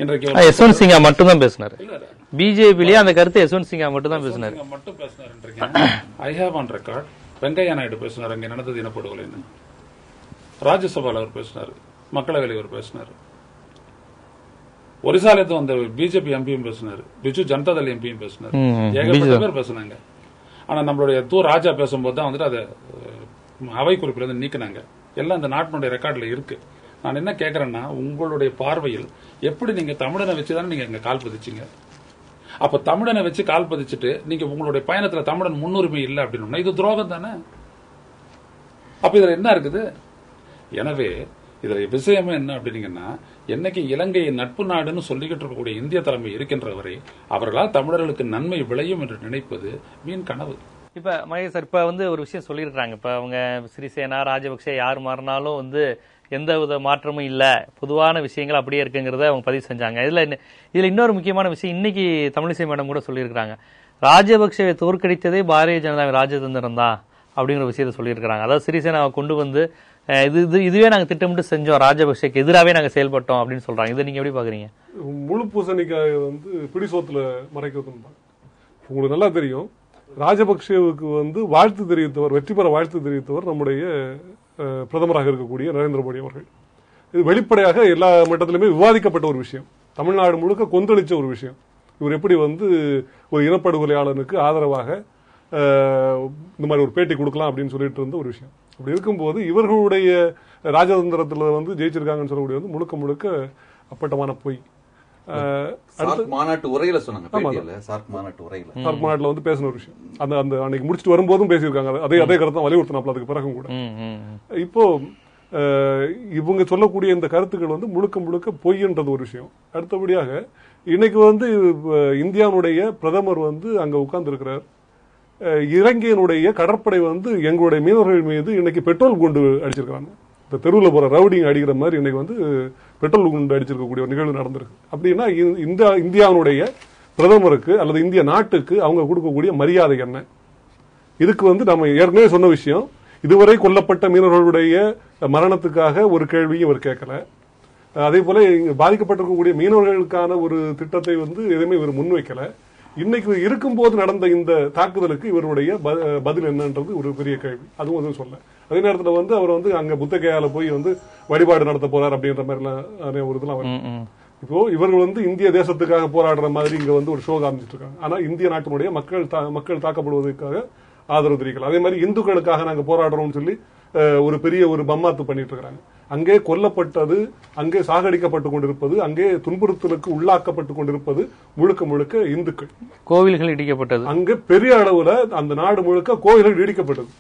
இன்றைக்கு யஸ்வந்த் சிங்கா மட்டும் தான் பேசினார். பிஜேபியிலேயே அந்த கருத்து யஸ்வந்த் சிங்கா மட்டும் தான் பேசினார். மட்டும் பேசினார். இன்றைக்கு I have on record Venkaiah Naidu பேசினார், அங்கே நடந்தது இனப்படுகொலைன்னு. ராஜ்யசபால அவர் பேசினார், மக்களவையில் அவர் பேசினார். ஒரிசால அந்த பிஜேபி எம்பியும் பேசினார், பிஜு ஜனதாதள் எம்பியும் பேசினார், ஏகப்பட்ட பேர் பேசினாங்க. ஆனா நம்மளுடைய ராஜா பேசும்போது தான் வந்துட்டு அதை அவை குறிப்பில இருந்து நீக்கினாங்க. எல்லாம் இந்த நாட்டினுடைய ரெக்கார்ட்ல இருக்கு. நான் என்ன கேட்கறேன்னா, உங்களுடைய பார்வையில் எப்படி நீங்க தமிழனை வச்சுதானே நீங்க இங்க கால் பதிச்சீங்க? அப்ப தமிழனை வச்சு கால் பதிச்சுட்டு நீங்க உங்களுடைய பயணத்துல தமிழன் முன்னுரிமை இல்லை அப்படின்னு இது துரோகம் தானே. அப்ப இதுல என்ன இருக்குது? எனவே இதுல விஷயமே என்ன அப்படின்னீங்கன்னா, என்னைக்கு இலங்கையை நட்பு நாடுன்னு சொல்லிக்கிட்டு இருக்கக்கூடிய இந்திய தலைமை இருக்கின்ற வரை அவர்களால் தமிழர்களுக்கு நன்மை விளையும் என்று நினைப்பது வீண் கனவு. இப்ப மகேஷ் சார், இப்ப வந்து ஒரு விஷயம் சொல்லியிருக்காங்க. இப்ப அவங்க சிறிசேனா, ராஜபக்சே யார் மாறினாலும் வந்து எந்த வித மாற்றமும் இல்ல, பொதுவான விஷயங்கள் அப்படியே இருக்குங்கிறத அவங்க பதிவு செஞ்சாங்க. இதுல இன்னொரு முக்கியமான விஷயம், இன்னைக்கு தமிழிசை மேடம் கூட சொல்லியிருக்காங்க, ராஜபக்சேவை தோற்கடித்ததே பாரதிய ஜனதாவின் ராஜதந்திரம் தான் அப்படிங்கிற விஷயத்த சொல்லியிருக்காங்க. அதாவது சிறிசேனாவை கொண்டு வந்து இதுவே நாங்க திட்டமிட்டு செஞ்சோம், ராஜபக்சேக்கு எதிராகவே நாங்க செயல்பட்டோம் அப்படின்னு சொல்றாங்க. இதை நீங்க எப்படி பாக்குறீங்க? முழு பூசணிக்காய் வந்து பிடிசோத்துல மறைக்கிறதுன்னு உங்களுக்கு நல்லா தெரியும். ராஜபக்சேவுக்கு வந்து வாழ்த்து தெரிவித்தவர், வெற்றி பெற வாழ்த்து தெரிவித்தவர் நம்முடைய பிரதமராக இருக்கக்கூடிய நரேந்திர மோடி அவர்கள். இது வெளிப்படையாக எல்லா மட்டத்திலுமே விவாதிக்கப்பட்ட ஒரு விஷயம், தமிழ்நாடு முழுக்க கொந்தளிச்ச ஒரு விஷயம். இவர் எப்படி வந்து ஒரு இனப்படுகொலையாளனுக்கு ஆதரவாக இந்த மாதிரி ஒரு பேட்டி கொடுக்கலாம் அப்படின்னு சொல்லிட்டு இருந்த ஒரு விஷயம். அப்படி இருக்கும்போது இவர்களுடைய ராஜதந்திரத்துல வந்து ஜெயிச்சிருக்காங்கன்னு சொல்லக்கூடிய வந்து முழுக்க முழுக்க அப்பட்டமான பொய். மாநாட்டு உரையில சொன்னாங்க, சார்க் மாநாட்டுல வந்து பேசின ஒரு விஷயம். அந்த அன்னைக்கு முடிச்சுட்டு வரும்போதும் பேசியிருக்காங்க. அதே கருத்தை வலியுறுத்தினாப்ல அதுக்கு பிறகும் கூட. இப்போ இவங்க சொல்லக்கூடிய இந்த கருத்துக்கள் வந்து முழுக்க முழுக்க பொய்ன்றது ஒரு விஷயம். அடுத்தபடியாக இன்னைக்கு வந்து இந்தியாவுடைய பிரதமர் வந்து அங்க உட்கார்ந்து இருக்கிறார். இலங்கையினுடைய கடற்படை வந்து எங்களுடைய மீனவர்கள் மீது இன்னைக்கு பெட்ரோல் குண்டு அடிச்சிருக்காங்க. இந்த தெருவில் போற ரவுடிங் அடிக்கிற மாதிரி இன்னைக்கு வந்து பெட்ரோல் குண்டு அடிச்சிருக்கக்கூடிய ஒரு நிகழ்வு நடந்திருக்கு. அப்படின்னா இந்தியாவுடைய பிரதமருக்கு அல்லது இந்திய நாட்டுக்கு அவங்க கொடுக்கக்கூடிய மரியாதை என்ன? இதுக்கு வந்து நம்ம ஏற்கனவே சொன்ன விஷயம், இதுவரை கொல்லப்பட்ட மீனவர்களுடைய மரணத்துக்காக ஒரு கேள்வியும் இவர் கேட்கல. அதே போல பாதிக்கப்பட்டிருக்கக்கூடிய மீனவர்களுக்கான ஒரு திட்டத்தை வந்து எதுவுமே இவர் முன்வைக்கல. இன்னைக்கு இருக்கும்போது நடந்த இந்த தாக்குதலுக்கு இவருடைய பதில் என்னன்றது ஒரு பெரிய கேள்வி. அதுவும் வந்து சொல்ல. அதே நேரத்தில் வந்து அவர் வந்து அங்க புத்தகையால போய் வந்து வழிபாடு நடத்த போறார் அப்படின்ற மாதிரி எல்லாம் ஒரு இதெல்லாம் வரும். இப்போ இவர்கள் வந்து இந்திய தேசத்துக்காக போராடுற மாதிரி இங்க வந்து ஒரு ஷோ காமிச்சிட்டு இருக்காங்க. ஆனா இந்திய நாட்டினுடைய மக்கள் தாக்கப்படுவதற்காக ஆதரவு தெரிவிக்கல. அதே மாதிரி இந்துக்களுக்காக நாங்க போராடுறோம்னு சொல்லி ஒரு பெரிய ஒரு பம்மாத்து பண்ணிட்டு இருக்காங்க. அங்கே கொல்லப்பட்டது, அங்கே சாகடிக்கப்பட்டு கொண்டிருப்பது, அங்கே துன்புறுத்தலுக்கு உள்ளாக்கப்பட்டு கொண்டிருப்பது முழுக்க முழுக்க இந்துக்கள். கோவில்கள் இடிக்கப்பட்டது, அங்கே பெரிய அளவுல அந்த நாடு முழுக்க கோவில்கள் இடிக்கப்பட்டது.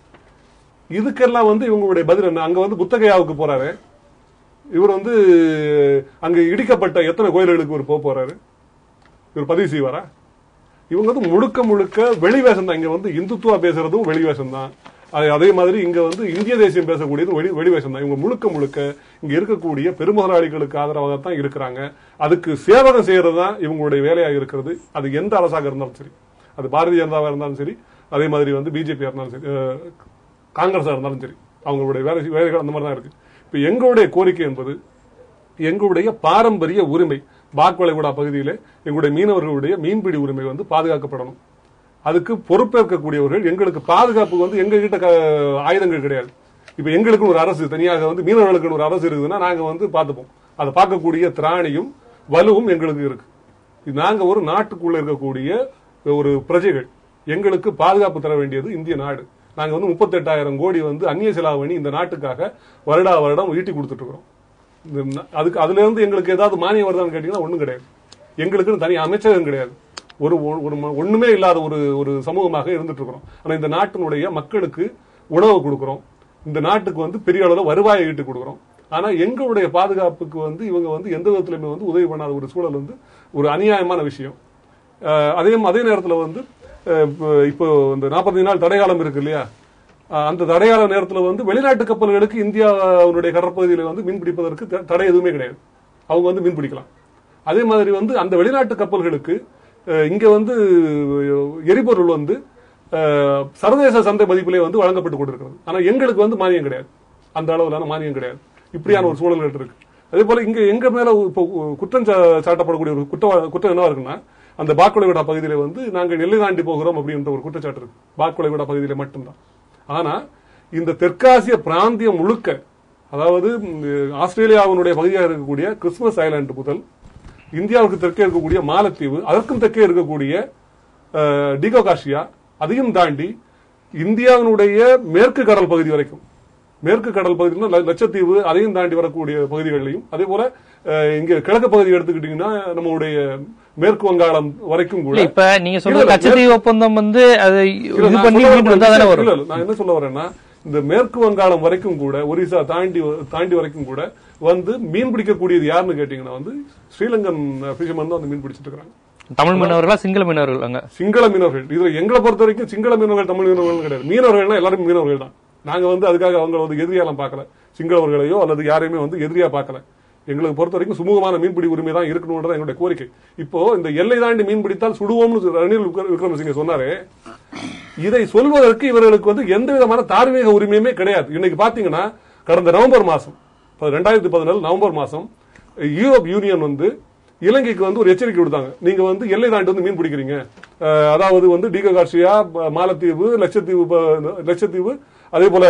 இதுக்கெல்லாம் வந்து இவங்களுடைய பதில் என்ன? அங்க வந்து புத்தகையாவுக்கு போறாரு இவர், வந்து அங்க இடிக்கப்பட்ட எத்தனை கோயில்களுக்கு இவர் போறாரு? இவர் பதிவு செய்வாரா? இவங்க வந்து முழுக்க முழுக்க வெளிவேஷம் தான். இங்க வந்து இந்துத்துவா பேசுறதும் வெளிவேஷம் தான். அதே மாதிரி இங்க வந்து இந்திய தேசியம் பேசக்கூடியது வெளிவேஷம் தான். இவங்க முழுக்க முழுக்க இங்க இருக்கக்கூடிய பெருமுதலாளிகளுக்கு ஆதரவாகத்தான் இருக்கிறாங்க. அதுக்கு சேவகம் செய்யறது தான் இவங்களுடைய வேலையாக இருக்கிறது. அது எந்த அரசாக இருந்தாலும் சரி, அது பாரதிய ஜனதாவா இருந்தாலும் சரி, அதே மாதிரி வந்து பிஜேபி இருந்தாலும் சரி, காங்கிரஸா இருந்தாலும் சரி, அவங்களுடைய வேலைகள் அந்த மாதிரி தான் இருக்கு. இப்ப எங்களுடைய கோரிக்கை என்பது, எங்களுடைய பாரம்பரிய உரிமை பாக்வளைகுடா பகுதியிலே எங்களுடைய மீனவர்களுடைய மீன்பிடி உரிமை வந்து பாதுகாக்கப்படணும். அதுக்கு பொறுப்பேற்கக்கூடியவர்கள், எங்களுக்கு பாதுகாப்பு வந்து எங்க கிட்ட ஆயுதங்கள் கிடையாது. இப்ப எங்களுக்கு ஒரு அரசு தனியாக வந்து மீனவர்களுக்கு ஒரு அரசு இருக்குதுன்னா நாங்க வந்து பார்த்துப்போம். அதை பார்க்கக்கூடிய திராணியும் வலுவும் எங்களுக்கு இருக்கு. நாங்க ஒரு நாட்டுக்குள்ள இருக்கக்கூடிய ஒரு பிரஜைகள், எங்களுக்கு பாதுகாப்பு தர வேண்டியது இந்திய நாடு. நாங்க வந்து 38,000 கோடி வந்து அந்நிய செலாவணி இந்த நாட்டுக்காக வருடம் ஈட்டி கொடுத்துட்டு இருக்கிறோம். அதுல இருந்து எங்களுக்கு ஏதாவது மானியம் வருதான்னு கேட்டீங்கன்னா ஒண்ணும் கிடையாது. எங்களுக்குன்னு தனி அமைச்சகம் கிடையாது. ஒண்ணுமே இல்லாத ஒரு சமூகமாக இருந்துட்டு இருக்கிறோம். ஆனா இந்த நாட்டினுடைய மக்களுக்கு உணவு கொடுக்கிறோம், இந்த நாட்டுக்கு வந்து பெரிய அளவுல வருவாயை ஈட்டு கொடுக்கிறோம். ஆனா எங்களுடைய பாதுகாப்புக்கு வந்து இவங்க வந்து எந்த விதத்திலுமே வந்து உதவி பண்ணாத ஒரு சூழல் வந்து ஒரு அநியாயமான விஷயம். அதே நேரத்தில் வந்து இப்போ இந்த 45 நாள் தடைகாலம் இருக்கு இல்லையா, அந்த தடைகால நேரத்தில் வந்து வெளிநாட்டு கப்பல்களுக்கு இந்தியாவுடைய கடற்பகுதியில வந்து மீன் பிடிப்பதற்கு தடை எதுவுமே கிடையாது. அவங்க வந்து மீன் பிடிக்கலாம். அதே மாதிரி வந்து அந்த வெளிநாட்டு கப்பல்களுக்கு இங்க வந்து எரிபொருள் வந்து சர்வதேச சந்தை மதிப்பிலே வந்து வழங்கப்பட்டு கொண்டிருக்கிறது. ஆனா எங்களுக்கு வந்து மானியம் கிடையாது, அந்த அளவிலான மானியம் கிடையாது. இப்படியான ஒரு சூழல்கள் இருக்கு. அதே போல இங்க எங்க மேல இப்போ குற்றம் சாட்டப்படக்கூடிய ஒரு குற்றம் என்னவா இருக்குன்னா, அந்த பாக்வளைகுடா பகுதியில வந்து நாங்கள் எல்லை தாண்டி போகிறோம் அப்படின்ற ஒரு குற்றச்சாட்டு இருக்கு, பாக்வளைகுடா பகுதியில மட்டும்தான். ஆனா இந்த தெற்காசிய பிராந்தியம் முழுக்க, அதாவது ஆஸ்திரேலியாவினுடைய பகுதியாக இருக்கக்கூடிய கிறிஸ்துமஸ் ஐலாண்டு முதல் இந்தியாவுக்கு தெற்கே இருக்கக்கூடிய மாலத்தீவு, அதற்கும் தெற்கே இருக்கக்கூடிய டிகோகாஷியா, அதையும் தாண்டி இந்தியாவினுடைய மேற்கு கடல் பகுதி வரைக்கும், மேற்கு கடல் பகுதியில் லட்சத்தீவு, அதையும் தாண்டி வரக்கூடிய பகுதிகளிலையும், அதே போல இங்க கிழக்கு பகுதி எடுத்துக்கிட்டீங்கன்னா நம்மளுடைய மேற்கு வங்காளம் வரைக்கும் கூட. இப்ப நீங்க சொல்ற லட்சத்தீவு ஒப்பந்தம் வந்து நான் என்ன சொல்ல வரேன்னா, இந்த மேற்கு வங்காளம் வரைக்கும் கூட, ஒரிசா தாண்டி வரைக்கும் கூட வந்து மீன் பிடிக்கக்கூடியது யாருன்னு கேட்டீங்கன்னா வந்து ஸ்ரீலங்கன் பிஷர்மன் தான் வந்து மீன் பிடிச்சிட்டு இருக்காங்க. தமிழ் மீனவர்களா சிங்கள மீனவர்கள்? அங்க சிங்கள மீனவர்கள். இதுல எங்களை பொறுத்த வரைக்கும் சிங்கள மீனவர்கள் தமிழ் மீனவர்கள் கிடையாது. மீனவர்கள்னா எல்லாரும் மீனவர்கள் தான். நாங்க அதுக்காக அவங்க எதிரியாலாம் பார்க்கல, சிங்களவர்களையோ அல்லது யாரையுமே எதிரியா பார்க்கல. எங்களுக்கு பொறுத்த வரைக்கும் சுமூகமான மீன்பிடி உரிமை தான் இருக்கணும்ன்றது எங்களுடைய கோரிக்கை. இப்போ இந்த எல்லை தாண்டி மீன் பிடித்தால் சுடுவோம்னு ரணில் விக்ரமசிங்கே சொன்னாரு. இதை சொல்வதற்கு இவர்களுக்கு எந்த விதமான தார்மீக உரிமையுமே கிடையாது. இன்னைக்கு பாத்தீங்கன்னா கடந்த நவம்பர் மாசம் 2014 நவம்பர் மாசம் யூரோப் யூனியன் இலங்கைக்கு ஒரு எச்சரிக்கை விடுத்தாங்க. நீங்க எல்லை தாண்டி மீன் பிடிக்கிறீங்க, அதாவது டீகா கார்சியா, மாலத்தீவு, லட்சத்தீவு, அதே போல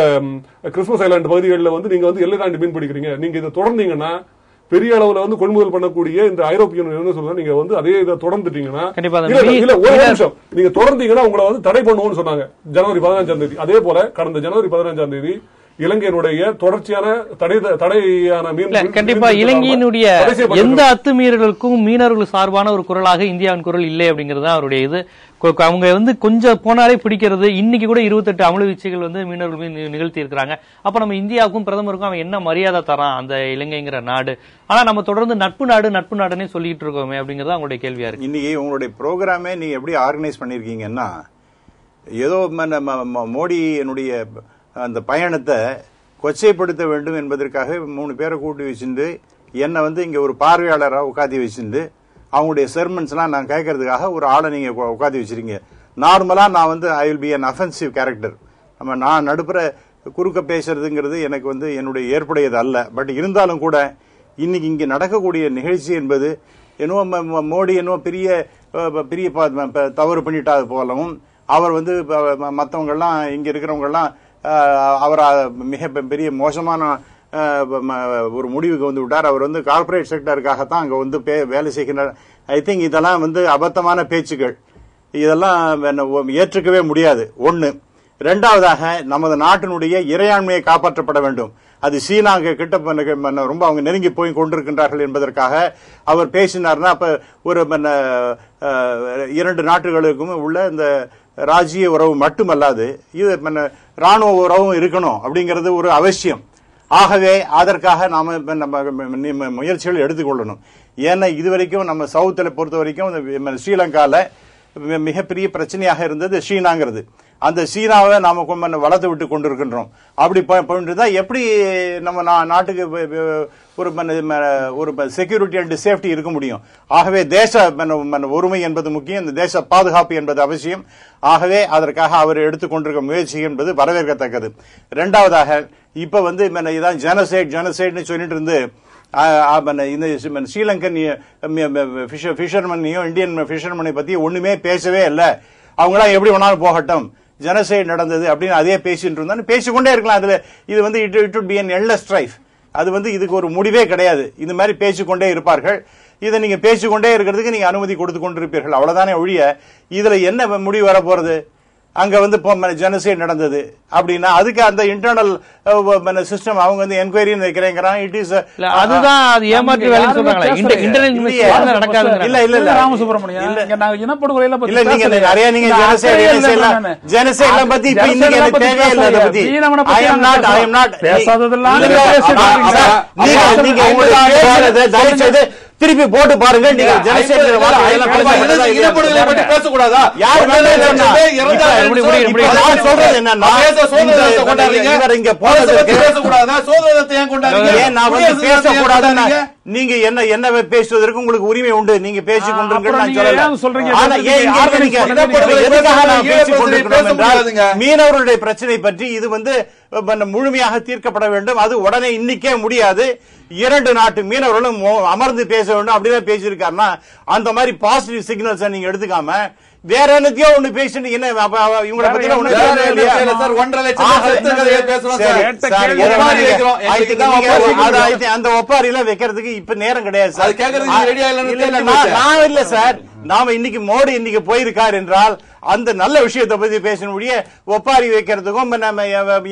கிறிஸ்மஸ் ஐலாண்டு பகுதிகளில் நீங்க எல்லை தாண்டி மீன் பிடிக்கிறீங்க. நீங்க இதை தொடர்ந்தீங்கன்னா பெரிய அளவுல கொள்முதல் பண்ணக்கூடிய இந்த ஐரோப்பிய யூனியன் சொல்றாங்க, நீங்க அதே இதை தொடர்ந்துட்டீங்கன்னா இல்ல ஒரு நிமிஷம் நீங்க தொடர்ந்தீங்கன்னா உங்களை தடை பண்ணுவோம்னு சொன்னாங்க ஜனவரி 15ஆம் தேதி. அதே போல கடந்த ஜனவரி 15ஆம் தேதி இலங்கையினுடைய தொடர்ச்சியான தடையான மீன் கண்டிப்பா இலங்கையினுடைய எந்த அத்துமீறலுக்கும் மீனவர்கள் சார்பான ஒரு குரலாக இந்தியாவின் குரல் இல்லை அப்படிங்கிறது அவருடைய இது. அவங்க கொஞ்சம் போனாலே பிடிக்கிறது. இன்னைக்கு கூட 28 அமளு வீச்சுகள் மீனவர்கள் நிகழ்த்தி இருக்கிறாங்க. அப்ப நம்ம இந்தியாவுக்கும் பிரதமருக்கும் அவன் என்ன மரியாதை தரான் அந்த இலங்கைங்கிற நாடு? ஆனா நம்ம தொடர்ந்து நட்பு நாடுன்னே சொல்லிட்டு இருக்கோமே அப்படிங்கறது அவங்களுடைய கேள்வியா இருக்கு. இன்னைக்கு உங்களுடைய ப்ரோக்ராமே நீங்க எப்படி ஆர்கனைஸ் பண்ணிருக்கீங்கன்னா, ஏதோ மோடியினுடைய அந்த பயணத்தை கொச்சைப்படுத்த வேண்டும் என்பதற்காக 3 பேரை கூட்டி வச்சுட்டு என்னை இங்க ஒரு பார்வையாளராக உட்காந்து வச்சுட்டு அவங்களுடைய செர்மன்ஸ்லாம் நான் கேட்கறதுக்காக ஒரு ஆளை நீங்க உட்காந்து வச்சிருக்கீங்க. நார்மலா நான் I will be an offensive character. நான் நடுப்புற குறுக்க பேசுறதுங்கிறது எனக்கு என்னுடைய ஏற்புடையது அல்ல. பட் இருந்தாலும் கூட இன்னைக்கு இங்க நடக்கக்கூடிய நிகழ்ச்சி என்பது என்னவோ மோடி என்னவோ பெரிய தவறு பண்ணிட்டாது போலவும், அவர் மற்றவங்கெல்லாம் இங்க இருக்கிறவங்கெல்லாம் அவர் மிக பெரிய மோசமான ஒரு முடிவுக்கு விட்டார். அவர் கார்பரேட் செக்டருக்காகத்தான் அங்க வேலை செய்கின்றார். ஐ திங்க் இதெல்லாம் அபத்தமான பேச்சுக்கள். இதெல்லாம் ஏற்றுக்கவே முடியாது. ஒண்ணு. இரண்டாவதாக நமது நாட்டினுடைய இறையாண்மையை காப்பாற்றப்பட வேண்டும். அது சீனா கிட்ட ரொம்ப அவங்க நெருங்கி போய் கொண்டிருக்கின்றார்கள் என்பதற்காக அவர் பேசினார்னா அப்ப ஒரு 2 நாட்டுகளுக்கும் உள்ள இந்த ராஜ்ஜிய உறவு மட்டுமல்லாது இது ராணுவ உறவும் இருக்கணும் அப்படிங்கிறது ஒரு அவசியம். ஆகவே அதற்காக நாம முயற்சிகள் எடுத்துக்கொள்ளணும். ஏன்னா இதுவரைக்கும் நம்ம சவுத்துல பொறுத்த வரைக்கும் ஸ்ரீலங்கால மிகப்பெரிய பிரச்சனையாக இருந்தது சீனாங்கிறது. அந்த சீனாவை நாம வளர்த்து விட்டு கொண்டிருக்கின்றோம். அப்படி போயிட்டு எப்படி நம்ம நாட்டுக்கு ஒரு செக்யூரிட்டி அண்ட் சேஃப்டி இருக்க முடியும்? ஆகவே தேச ஒருமை என்பது முக்கியம், இந்த தேச பாதுகாப்பு என்பது அவசியம். ஆகவே அதற்காக அவர் எடுத்துக்கொண்டிருக்க முயற்சி என்பது வரவேற்கத்தக்கது. இரண்டாவதாக இப்ப இதான் ஜெனசைட்னு சொல்லிட்டு இருந்து இந்த ஸ்ரீலங்கன் ஃபிஷர்மனையும் இந்தியன் ஃபிஷர்மனை பத்தி ஒண்ணுமே பேசவே இல்லை. அவங்களாம் எப்படி வேணாலும் போகட்டும், ஜெனசைட் நடந்தது அப்படின்னு அதே பேசிட்டு இருந்தா பேசிக்கொண்டே இருக்கலாம். அதுல இது it would be an endless strife. அது இதுக்கு ஒரு முடிவே கிடையாது. இந்த மாதிரி பேசிக்கொண்டே இருப்பார்கள். இதை நீங்க பேசிக்கொண்டே இருக்கிறதுக்கு நீங்க அனுமதி கொடுத்து கொண்டிருப்பீர்கள், அவ்வளவுதானே ஒழிய இதுல என்ன முடிவு வர போறது? அங்க ஜெனசைட் நடந்தது அப்படின்னா அதுக்கு அந்த இன்டர்னல் சிஸ்டம் அவங்க என்கொயரி வைக்கிறேங்கிறாங்க. இட் இஸ் அதுதான் அது ஏமாற்றி வேலை சொல்றாங்க. இன்டர்னல் நடக்காது. இல்ல ராமசுப்ரமணியன், நாங்க இனப்படுகொலையில பத்தி இல்ல நீங்க நிறைய நீங்க ஜெனசைட் பத்தி இப்ப இன்னைக்கு எனக்கு தேவையில்லை. அதை பத்தி ஐ அம் நாட் பேசாததெல்லாம் நீங்க தயவு செய்து திருப்பி போட்டு பாருங்க. நீங்க இனப்படுகொலை பற்றி பேசக்கூடாதா? யார் சொல்றது என்னன்னா இங்க பேசக்கூடாது. நீங்க என்ன பேசுவதற்கு உங்களுக்கு உரிமை உண்டு, நீங்க பேசிக் கொண்டிருக்கிறீங்க. மீனவர்களுடைய பிரச்சனை பற்றி இது முழுமையாக தீர்க்கப்பட வேண்டும். அது உடனே இன்னைக்கே முடியாது. 2 நாட்டு மீனவர்களும் அமர்ந்து பேச வேண்டும் அப்படின்னு பேசியிருக்காருன்னா அந்த மாதிரி பாசிட்டிவ் சிக்னல்ஸ் நீங்க எடுத்துக்காம வேற என்னத்தையோ ஒண்ணு பேசிட்டு என்ன இவங்களை பத்தி அந்த ஒப்பாரியில வைக்கிறதுக்கு இப்ப நேரம் கிடையாது சார். நான் இல்ல சார், நாம இன்னைக்கு மோடி இன்னைக்கு போயிருக்கார் என்றால் அந்த நல்ல விஷயத்தை பத்தி பேசக்கூடிய ஒப்பாரி வைக்கிறதுக்கும்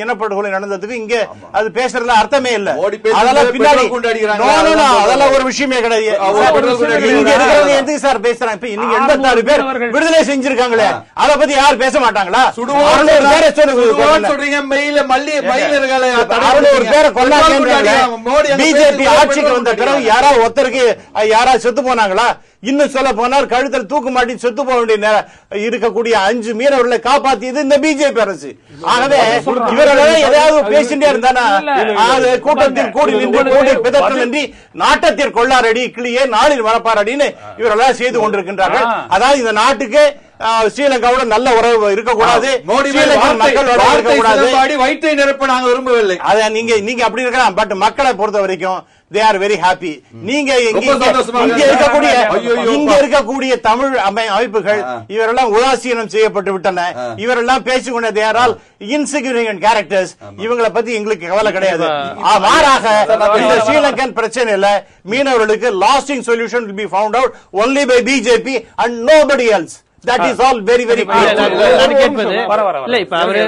இனப்படுகொலை நடந்ததுக்கும் இங்க அது பேசுறதுல அர்த்தமே இல்ல. அதெல்லாம் பின்னாடி அதெல்லாம் ஒரு விஷயமே கிடையாது. இங்க இருக்கிறவங்க எதுக்கு சார் பேசுறாங்க? இப்ப இன்னைக்கு 86 பேர் விடுதலை செஞ்சிருக்காங்களே, அதை பத்தி யாரும் பேச மாட்டாங்களா? 600 பேரை கொண்டாங்க. பிஜேபி ஆட்சிக்கு வந்த பிறகு யாராவது ஒருத்தருக்கு யாராவது செத்து போனாங்களா? இன்னும் சொல்ல போனால் கழுத்தில் தூக்கு மாட்டி செத்து போக வேண்டிய இருக்கக்கூடிய 5 மீனவர்களை காப்பாற்றியது இந்த பிஜேபி அரசு. ஆகவே இவர்களெல்லாம் எதையாவது பேசிட்டே இருந்தானா கூட்டத்தில் கூடி நின்று கூடி பிதற்றலின்றி நாட்டத்தில் கொள்ளாரடி கிளியே நாளில் வளர்ப்பாரடின்னு இவரெல்லாம் செய்து கொண்டிருக்கின்றார்கள். அதாவது இந்த நாட்டுக்கு ஸ்ரீலங்காவோட நல்ல உறவு இருக்கக்கூடாது, வயிற்றை நிரப்ப நாங்க விரும்பவில்லை. அத நீங்க அப்படி இருக்கலாம். பட் மக்களை பொறுத்த வரைக்கும் they are very happy. நீங்க இங்க இருக்கக்கூடிய தமிழ் அமைப்புகள் இவரெல்லாம் உதாசீனம் செய்யப்பட்டு விட்டன. இவரெல்லாம் பேசிக்கொண்ட they are all insignificant characters. இவங்களை பத்தி எங்களுக்கு கவலை கிடையாது. மாறாக இந்த ஸ்ரீலங்கன் பிரச்சனையில மீனவர்களுக்கு lasting solution will be found out only by BJP and nobody else. That is all very very clear. இல்ல இப்ப அவர்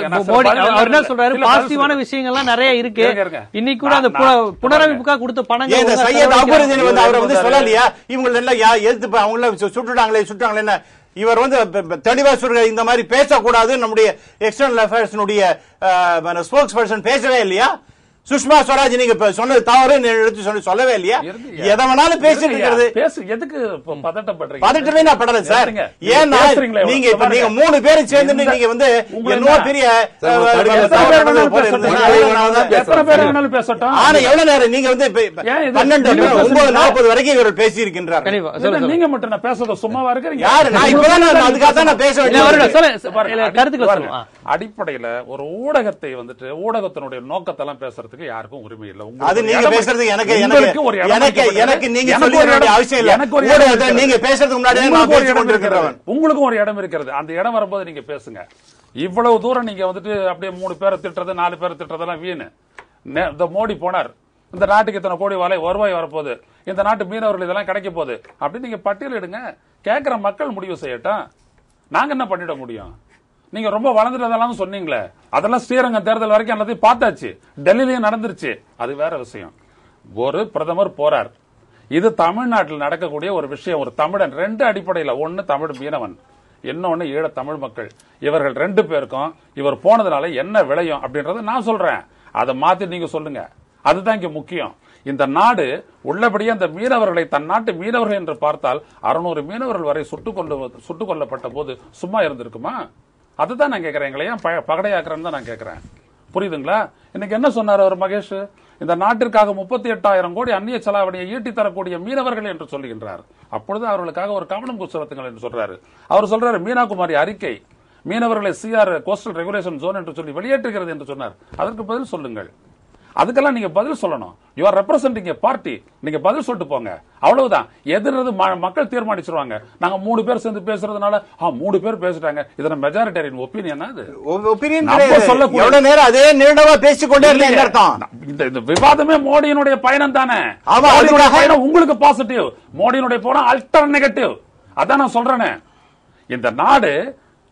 என்ன சொல்றாரு, பாசிட்டிவான விஷயங்கள்லாம் நிறைய இருக்கு. இன்னைக்கு கூட அந்த புனரமைப்புக்காக கொடுத்த பணம் சையத் அக்பருதீன் வந்து அவரை வந்து சொல்லலையா, இவங்க எல்லாம் எதிர்த்து அவங்கள சுட்டுட்டாங்களே இவர் வந்து தெளிவா சொல்ற இந்த மாதிரி பேசக்கூடாது, நம்முடைய எக்ஸ்டர்னல் அஃபேர்ஸ் ஸ்போக்ஸ் பர்சன் பேசவே இல்லையா? சுஷ்மா ஸ்வராஜ் நீங்க சொன்னது தவறு எடுத்து சொல்லவே இல்லையா? எதை வேணாலும் பேசிட்டு இருக்கிறது. எதுக்கு பதட்டப்படுறீங்க? பதட்டமே நான் படல சார். ஏன்னா நீங்க இப்ப நீங்க 3 பேரும் சேர்ந்து நீங்க வந்து என்ன பெரிய எத்தனை பேர் வேணாலும் பேசட்டும். ஆனா எவ்வளவு நேரம் நீங்க வந்து 12:40 வரைக்கும் இவர்கள் பேசி இருக்கின்றார்கள். நீங்க மட்டும் நான் பேசுறத சும்மாவா இருக்கிறீங்க? யாரு நான் இப்பதான் அதுக்காக தான் நான் பேச வேண்டிய அடிப்படையில ஒரு ஊடகத்தை வந்துட்டு ஊடகத்தினுடைய நோக்கத்தை எல்லாம் பேசுறதுக்கு யாருக்கும் உரிமை இல்ல. அது நீங்க பேசுறது எனக்கு நீங்க சொல்ல வேண்டிய அவசியம் இல்ல. எனக்கு நீங்க பேசுறதுக்கு முன்னாடி நான் பேசிக் கொண்டிருக்கிறேன். உங்களுக்கும் ஒரு இடம் இருக்கிறது. அந்த இடம் வரும்போது நீங்க பேசுங்க. இவ்வளவு தூரம் நீங்க வந்துட்டு அப்படியே 3 பேரை திட்டுறது 4 பேரை திட்டுறதெல்லாம் வீணு. இந்த மோடி போனார், இந்த நாட்டுக்கு இத்தனை கோடி வருவாய் வரப்போகுது, இந்த நாட்டு மீனவர்கள் இதெல்லாம் கிடைக்க போகுது அப்படின்னு நீங்க பட்டியலிடுங்க. கேட்கிற மக்கள் முடிவு செய்யட்டும். நாங்க என்ன பண்ணிட முடியும்? நீங்க ரொம்ப வளர்ந்துட்டதெல்லாம் சொன்னீங்களே, அதெல்லாம் ஸ்ரீரங்கம் தேர்தல் வரைக்கும் எல்லாத்தையும் பார்த்தாச்சு, டெல்லியிலயும் நடந்துருச்சு. அது வேற விஷயம். ஒரு பிரதமர் போறார், இது தமிழ்நாட்டில் நடக்கக்கூடிய ஒரு விஷயம். ஒரு தமிழன் 2 அடிப்படையில், ஒன்னு தமிழ் மீனவன், இன்னொன்னு ஈழ தமிழ் மக்கள். இவர்கள் 2 பேருக்கும் இவர் போனதுனால என்ன விளையும் அப்படின்றத நான் சொல்றேன். அதை மாத்தி நீங்க சொல்லுங்க. அதுதான் இங்க முக்கியம். இந்த நாடு உள்ளபடியே அந்த மீனவர்களை தன் நாட்டு மீனவர்கள் என்று பார்த்தால் 600 மீனவர்கள் வரை சுட்டுக் கொல்லப்பட்ட போது சும்மா இருந்திருக்குமா? அதுதான் நான் கேட்கிறேன். எங்களை ஏன் பகடையாக்குறேன்னு தான் நான் கேட்கிறேன். புரியுதுங்களா? இன்னைக்கு என்ன சொன்னார் அவர் மகேஷ்? இந்த நாட்டிற்காக 38,000 கோடி அந்நிய செலாவணியை ஈட்டி தரக்கூடிய மீனவர்கள் என்று சொல்லுகின்றார். அப்பொழுது அவர்களுக்காக ஒரு கவனம் செலுத்துங்கள் என்று சொல்றாரு. அவர் சொல்றாரு மீனாகுமாரி அறிக்கை மீனவர்களை சிஆர் கோஸ்டல் ரெகுலேஷன் ஜோன் என்று சொல்லி வெளியேற்றுகிறது என்று சொன்னார். அதற்கு பதில் சொல்லுங்கள். அதுக்கெல்லாம் நீங்க பதில் சொல்லணும். You are representing a party. நீங்க பதில் சொல்லிட்டு போங்க. அவ்வளவுதான். எதிர்றது மக்கள் தீர்மானிச்சிருவாங்க. நாங்க 3 பேர் சேர்ந்து பேசுறதுனால 3 பேர் பேசிட்டாங்க, இதன மெஜாரிட்டரின் ஒப்பீனியன். அது ஒப்பீனியன் சொல்லக்கூடிய எவ்வளவு நேரம் அதே நீண்டவா பேசிக்கொண்டே இருந்தீங்க அர்த்தம். இந்த விவாதமே மோடியினுடைய பயணம் தானே. பயணம் உங்களுக்கு பாசிட்டிவ், மோடியினுடைய போனா அல்டர் நெகட்டிவ். அதான் நான் சொல்றேனே. இந்த நாடு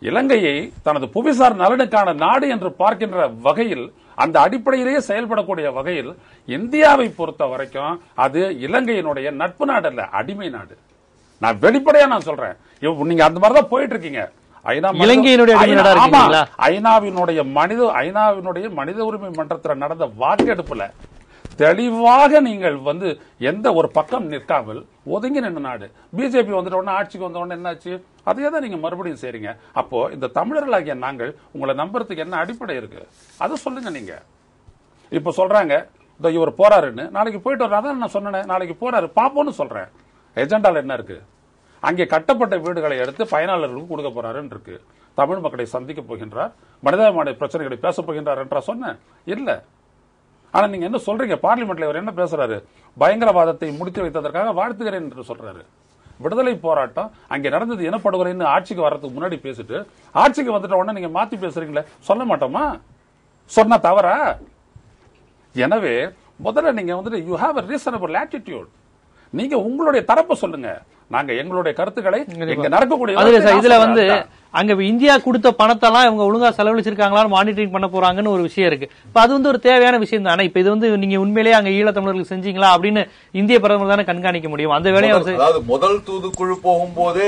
இலங்கையை தனது புவிசார் நலனுக்கான நாடு என்று பார்க்கின்ற வகையில், அந்த அடிப்படையிலேயே செயல்படக்கூடிய வகையில் இந்தியாவை பொறுத்த வரைக்கும் அது இலங்கையினுடைய நட்பு நாடு அல்ல, அடிமை நாடு. நான் வெளிப்படையா நான் சொல்றேன். நீங்க அந்த மாதிரிதான் போயிட்டு இருக்கீங்க. ஐநாவினுடைய மனித உரிமை மன்றத்தில் நடந்த வாக்கெடுப்புல தெளிவாக நீங்கள் வந்து எந்த ஒரு பக்கம் நிற்காமல் ஒதுங்கி நின்ற நாடு. பிஜேபி வந்துட்ட உடனே ஆட்சிக்கு வந்த உடனே என்னாச்சு? அதையே தான் நீங்க மறுபடியும் செய்றீங்க. அப்போ இந்த தமிழர்களாகிய நாங்கள் உங்களை நம்புறதுக்கு என்ன அடிப்படை இருக்கு? அதை சொல்லுங்க. நீங்க இப்ப சொல்றாங்க இவர் போறாருன்னு, நாளைக்கு போயிட்டு வர்றாரு. அதான் நான் சொன்னேன், நாளைக்கு போறாரு பாப்போன்னு சொல்றேன். எஜெண்டால என்ன இருக்கு? அங்கே கட்டப்பட்ட வீடுகளை எடுத்து பயனாளர்களுக்கு கொடுக்க போறாருன்னு இருக்கு. தமிழ் மக்களை சந்திக்க போகின்றார், மனிதாபிமான பிரச்சனைகளை பேச போகின்றார் என்றா சொன்ன இல்ல. ஆனா நீங்க என்ன சொல்றீங்க? பார்லிமெண்ட்ல இவர் என்ன பேசுறாரு? பயங்கரவாதத்தை முடித்து வைத்ததற்காக வாழ்த்துகிறேன் என்று சொல்றாரு. விடுதலை போராட்டம் அங்கே நடந்தது இனப்படுகொலைன்னு ஆட்சிக்கு வர்றதுக்கு முன்னாடி பேசிட்டு, ஆட்சிக்கு வந்துட்ட உடனே நீங்க மாத்தி பேசுறீங்களே, சொல்ல மாட்டோமா? சொன்னா தவறா? எனவே முதல்ல நீங்க வந்துட்டு you have a reasonable attitude. நீங்க உங்களுடைய தரப்பை சொல்லுங்க. நாங்க எங்களுடைய கருத்துக்களை இங்க நடக்கக்கூடிய இதுல வந்து அங்க இந்தியா கொடுத்த பணத்தெல்லாம் இவங்க ஒழுங்கா செலவழிச்சிருக்காங்களான்னு மானிட்டரிங் பண்ண போறாங்கன்னு ஒரு விஷயம் இருக்கு. இப்ப அது வந்து ஒரு தேவையான விஷயம் தான். ஆனா இப்ப இது வந்து நீங்க உண்மையிலேயே அங்க ஈழத்தமிழர்களுக்கு செஞ்சீங்களா அப்படின்னு இந்திய பிரதமர் தானே கண்காணிக்க முடியும். அந்த வேலையை அதாவது முதல் தூதுக்குழு போகும்போதே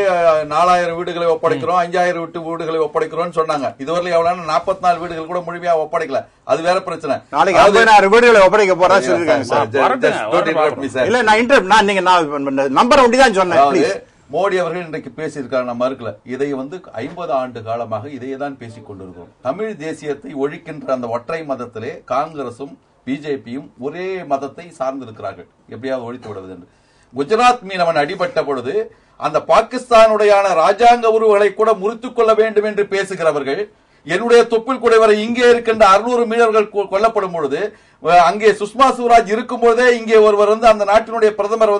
4000 வீடுகளை ஒப்படைக்கிறோம், 5000 வீடுகளை ஒப்படைக்கிறோம் சொன்னாங்க. இதுவரை எவ்வளவு 44 வீடுகள் கூட முழுமையா ஒப்படைக்கல. அது வேற பிரச்சனை. நாளைக்கு 50,000 வீடுகளை ஒப்படைக்க போறா சொல்லிருக்காங்க. இல்ல நான் நம்பர் ஒண்டிதான் சொன்னேன். மோடி அவர்கள் இன்றைக்கு பேசியிருக்காங்க, நான் மறுக்கல. இதை 50 ஆண்டு காலமாக இதையே தான் பேசிக் கொண்டிருக்கிறோம். தமிழ் தேசியத்தை ஒழிக்கின்ற அந்த ஒற்றை மதத்திலே காங்கிரசும் பிஜேபியும் ஒரே மதத்தை சார்ந்திருக்கிறார்கள், எப்படியாவது ஒழித்து விடுவது என்று. குஜராத் மீனவன் அடிபட்ட பொழுது அந்த பாகிஸ்தானுடைய ராஜாங்க உறவுகளை கூட முறித்துக் கொள்ள வேண்டும் என்று பேசுகிறவர்கள், என்னுடைய தொப்பில் குடைவரை இங்கே இருக்கின்ற 600 மீனவர்கள் கொல்லப்படும் பொழுது, அங்கே சுஷ்மா சுவராஜ் இருக்கும் பொழுதே இங்கே ஒருவர் அந்த நாட்டினுடைய பிரதமர்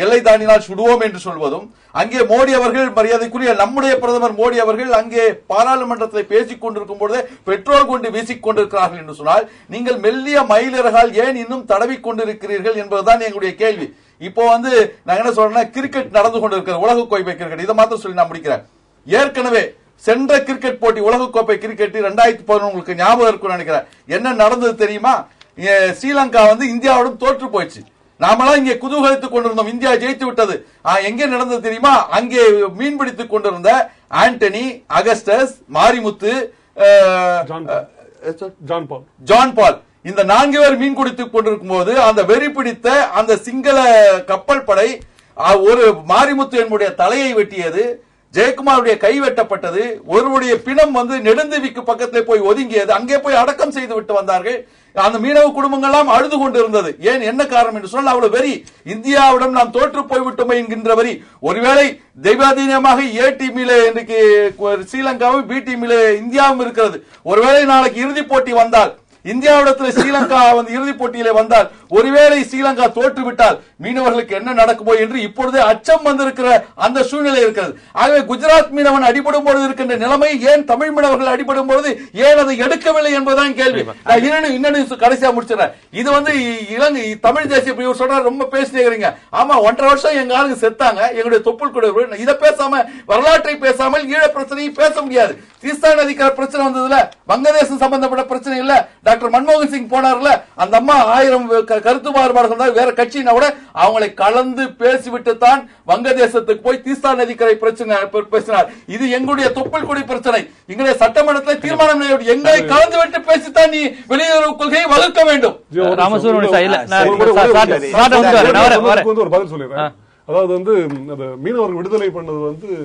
எல்லை தாண்டினால் சுடுவோம் என்று சொல்வதும், அங்கே மோடி அவர்கள், மரியாதைக்குரிய நம்முடைய பிரதமர் மோடி அவர்கள் அங்கே பாராளுமன்றத்தில் பேசிக் கொண்டிருக்கும் பொழுதே பெட்ரோல் கொண்டு வீசிக் கொண்டிருக்கிறார்கள் என்று சொன்னால், நீங்கள் மெல்லிய மயிலிறகால் ஏன் இன்னும் தடவி கொண்டிருக்கிறீர்கள் என்பதுதான் எங்களுடைய கேள்வி. இப்போ நாங்க என்ன சொல்றோம்னா, கிரிக்கெட் நடந்து கொண்டிருக்கிறது, உலகக்கோப்பை கிரிக்கெட். இதை மாத்திரம் சொல்லி நான் முடிக்கிறேன். ஏற்கனவே சென்ற கிரிக்கெட் போட்டி, உலகக்கோப்பை கிரிக்கெட் 2011 உங்களுக்கு ஞாபகம் இருக்கும் நினைக்கிறேன். என்ன நடந்தது தெரியுமா? ஸ்ரீலங்கா இந்தியாவுடன் தோற்று போயிடுச்சு. நாமெல்லாம் இங்கே குதூகலித்துக் கொண்டிருந்தோம், இந்தியா ஜெயித்து விட்டது. எங்கே நடந்தது தெரியுமா? அங்கே மீன்பிடித்துக் கொண்டிருந்த ஆண்டனி, அகஸ்டஸ், மாரிமுத்து, ஜான் பால், இந்த 4 பேர் மீன் குடித்துக் கொண்டிருக்கும் போது அந்த வெறி பிடித்த அந்த சிங்கள கப்பல் படை ஒரு மாரிமுத்து என்புடைய தலையை வெட்டியது, ஜெயக்குமாருடைய கை வெட்டப்பட்டது, ஒருவருடைய பிணம் நெடுந்தீவிக்கு பக்கத்தில் போய் ஒதுங்கியது. அங்கே போய் அடக்கம் செய்து விட்டு வந்தார்கள். அந்த மீனவ குடும்பங்கள் எல்லாம் அழுது கொண்டிருந்தது. ஏன், என்ன காரணம் என்று சொன்னால், அவ்வளவு வெறி, இந்தியாவிடம் நாம் தோற்று போய்விட்டோமே என்கின்ற வரி. ஒருவேளை தெய்வாதீனமாக ஏ டீமிலே இன்றைக்கு ஸ்ரீலங்காவும், பி டீமிலே இந்தியாவும் இருக்கிறது. ஒருவேளை நாளைக்கு இறுதிப் போட்டி வந்தால், இந்தியாவிடத்தில் ஸ்ரீலங்கா இறுதிப் போட்டியிலே வந்தால், ஒருவேளை ஸ்ரீலங்கா தோற்றுவிட்டால் மீனவர்களுக்கு என்ன நடக்குமோ என்று இப்பொழுதே அச்சம் வந்திருக்கிற அந்த சூழ்நிலை இருக்கிறது. ஆகவே குஜராத் மீனவன் அடிபடும் பொழுது இருக்கின்ற நிலைமை ஏன் தமிழ் மீனவர்கள் அடிபடும் பொழுது ஏன் அதை எடுக்கவில்லை என்பதுதான் கேள்வி. இன்னொன்று கடைசியா முடிச்சிடறேன். இது இலங்கை தமிழ் தேசிய இவர் சொல்ற, ரொம்ப பேசினீங்க. ஆமா, 1.5 வருஷம் எங்க ஆளுங்க செத்தாங்க, எங்களுடைய தொப்புள் கூட. இதை பேசாம, வரலாற்றை பேசாமல் ஈழ பிரச்சனையை பேச முடியாது. தீஸ்தா நதிக்கார பிரச்சனை வந்ததுல, வங்கதேசம் சம்பந்தப்பட்ட பிரச்சனை இல்ல. டாக்டர் மன்மோகன் சிங் போனார்ல, அந்த அம்மா 1000 கருத்து மாறுபாடுகள் வேற கட்சினா கூட அவங்களை கலந்து பேசிவிட்டு தான் வங்கதேசத்துக்கு போய் தீஸ்தா நதிக்கரை பிரச்சனை பேசினார். இது எங்களுடைய தொப்புள் கொடி பிரச்சனை. எங்களுடைய சட்டமன்றத்தில் தீர்மானம், எங்களை கலந்து விட்டு பேசித்தான் நீ வெளியுறவு கொள்கையை வகுக்க வேண்டும். ஒரு பதில் சொல்லிடுறேன். அதாவது மீனவர்கள் விடுதலை பண்ணது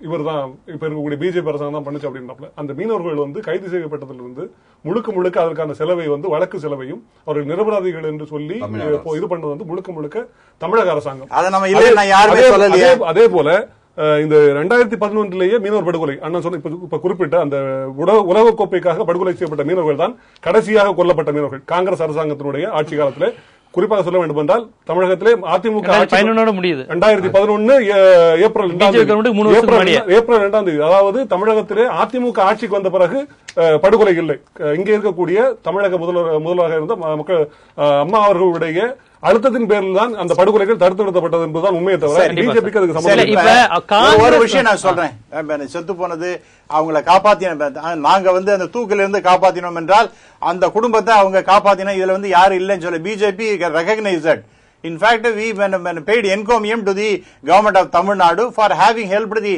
இவர் தான், இப்ப இருக்கக்கூடிய பிஜேபி அரசாங்கம் தான் பண்ணுச்சு அப்படின்றப்ப, அந்த மீனவர்கள் கைது செய்யப்பட்டதிலிருந்து முழுக்க அதற்கான செலவை வழக்கு செலவையும் அவர்கள் நிரபராதிகள் என்று சொல்லி இது பண்ணது முழுக்க தமிழக அரசாங்கம். அதே போல இந்த 2011 மீனவர் படுகொலை, அண்ணன் சொன்ன இப்ப குறிப்பிட்ட அந்த உலகக்கோப்பைக்காக படுகொலை செய்யப்பட்ட மீனவர்கள் தான் கடைசியாக கொல்லப்பட்ட மீனவர்கள். காங்கிரஸ் அரசாங்கத்தினுடைய ஆட்சி காலத்தில் குறிப்பாக சொல்ல வேண்டும் என்றால், தமிழகத்திலே அதிமுக 2011 ஏப்ரல் 2ஆம் தேதி, அதாவது தமிழகத்திலே அதிமுக ஆட்சிக்கு வந்த பிறகு படுகொலை இல்லை. இங்கே இருக்கக்கூடிய தமிழக முதல்வராக இருந்த அம்மா அவர்களுடைய அழுத்தத்தின் பேரில் தான் அந்த படுகொலைகள் தடுத்து நிறுத்தப்பட்டது என்பதுதான் உண்மையை தவிர பிஜேபிக்கு அதுக்கு சம்பந்தம். ஒரு விஷயம் நான் சொல்றேன், செத்து போனது அவங்களை காப்பாத்தின, நாங்க அந்த தூக்கில இருந்து காப்பாத்தினோம் என்றால் அந்த குடும்பத்தை அவங்க காப்பாத்தின, இதுல யாரும் இல்லைன்னு சொல்ல BJP recognise that. In fact, we paid encomium to the government of Tamil Nadu for having helped the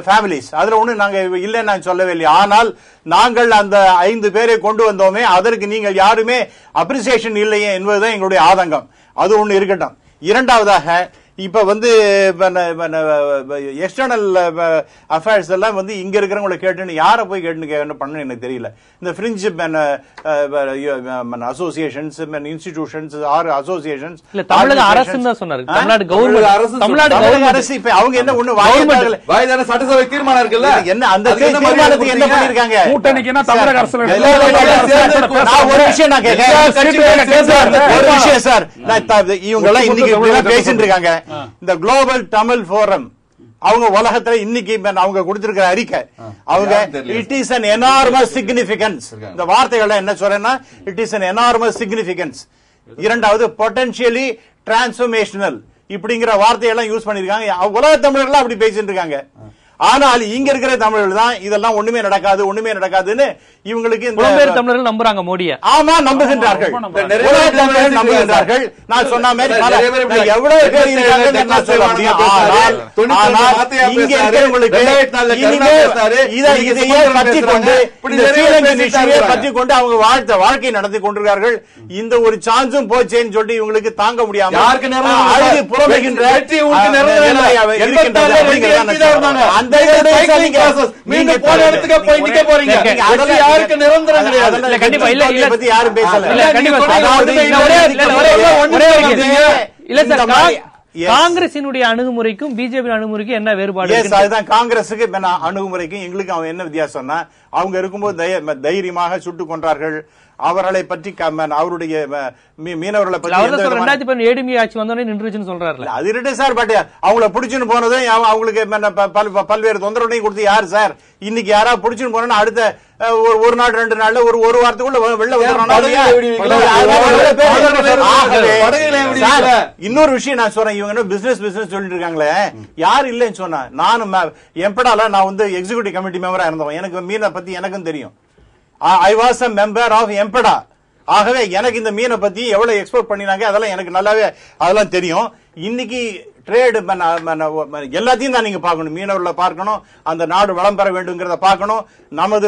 families. அதுல ஒண்ணு நாங்க இல்லைன்னு நான் சொல்லவே இல்லை. ஆனால் நாங்கள் அந்த 5 பேரை கொண்டு வந்தோமே, அதற்கு நீங்கள் யாருமே அப்ரிசியேஷன் இல்லையே என்பதுதான் எங்களுடைய ஆதங்கம். அது ஒண்ணு இருக்கட்டும். இரண்டாவதாக, இப்ப எக்ஸ்டர்னல் அஃபேர்ஸ் எல்லாம் இங்க இருக்கிறவங்களை கேட்டு யாரை போய் கேட்டு பண்ண எனக்கு தெரியல. இந்த fringe associations, institutions or associations, தமிழக அரசு தான் சொன்னாரு. தமிழ்நாடு அரசு இப்ப அவங்க என்ன ஒண்ணு வாயிலான சட்டசபை தீர்மானம் இருக்குல்ல, என்ன அந்த தீர்மானத்துக்கு என்ன பண்ணிருக்காங்க? கூட்டணிக்குன்னா தமிழக அரசு. ஒரு விஷயம் நான் கேட்கிறேன், ஒரு விஷயம் சார், இவங்க எல்லாம் இன்னைக்கு பேசிட்டு இருக்காங்க. இந்த குளோபல் தமிழ் ஃபோரம் அவங்க உலகத்துல இன்னைக்கு அவங்க கொடுத்திருக்கிற அறிக்கை, அவங்க it is an enormous significance. இந்த வார்த்தைகள் என்ன சொல்றேன்னா, it is an enormous significance. இரண்டாவது, பொட்டன்ஷியலி டிரான்ஸ்ஃபர்மேஷனல் இப்படிங்கிற வார்த்தையெல்லாம் யூஸ் பண்ணிருக்காங்க. உலக தமிழர்கள் அப்படி பேசிட்டு இருக்காங்க. ஆனால் இங்க இருக்கிற தமிழர்கள் தான் இதெல்லாம் ஒண்ணுமே நடக்காதுன்னு இவங்களுக்கு புலம்பெயர் தமிழர்கள் நம்புறாங்க மோடியை. ஆமா, நம்புகின்றார்கள். நம்புகின்றார்கள். நான் சொன்ன மாதிரி எவ்வளவு பேர் இருக்காங்க நான் சொல்ல முடியும். ஆனால் இங்க இருக்கிறவங்களுக்கு இதையே பற்றி கொண்டு பற்றி கொண்டு அவங்க வாழ்க்கை நடத்தி கொண்டிருக்கிறார்கள். இந்த ஒரு சான்ஸும் போச்சேன்னு சொல்லி இவங்களுக்கு தாங்க முடியாம அழுது புலம்புகின்ற யாரும் பேசல. காங்கிரசினுடைய அணுகுமுறைக்கும் பிஜேபி அணுகுமுறைக்கும் என்ன வேறுபாடு? அதுதான் காங்கிரசுக்கு அணுகுமுறைக்கும் எங்களுக்கும் அவன் என்ன வித்தியாசம்னா, அவங்க இருக்கும்போது தைரியமாக சுட்டுக் கொன்றார்கள். அவர்களை பற்றி அவருடைய மீனவர்களை பற்றி ஏடிஎம்கே ஆட்சி வந்தோடனே நின்றுச்சுன்னு சொல்றாரு. அது இருக்கு சார். பட் அவங்கள பிடிச்சுன்னு போனதும் அவங்களுக்கு பல்வேறு தொந்தரவுடையும் கொடுத்து யாரு சார்? இன்னைக்கு யாராவது பிடிச்சுன்னு போனா அடுத்த ஒரு நாள் 2 நாள்ல ஒரு வாரத்துக்குள்ள வெளில வந்துடுறாங்க. இன்னொரு விஷயம் நான் சொல்றேன், இவங்க பிசினஸ் சொல்லிட்டு இருக்காங்களே, யாரு இல்லைன்னு சொன்னா, நானும் எம்படால நான் வந்து எக்ஸிகியூட்டிவ் கமிட்டி மெம்பரா இருந்தவன். எனக்கு மீனை பத்தி எனக்கும் தெரியும். I was a member of EMPEDA. ஆகவே எனக்கு இந்த மீனை பத்தி எவ்வளவு எக்ஸ்போர்ட் பண்ணினாங்க அதெல்லாம் எனக்கு நல்லாவே அதெல்லாம் தெரியும். இன்னைக்கு ட்ரேடு எல்லாத்தையும் தான் நீங்க பார்க்கணும். மீனவர்களை பார்க்கணும், அந்த நாடு வளம் பெற வேண்டும்ங்கிறத பார்க்கணும், நமது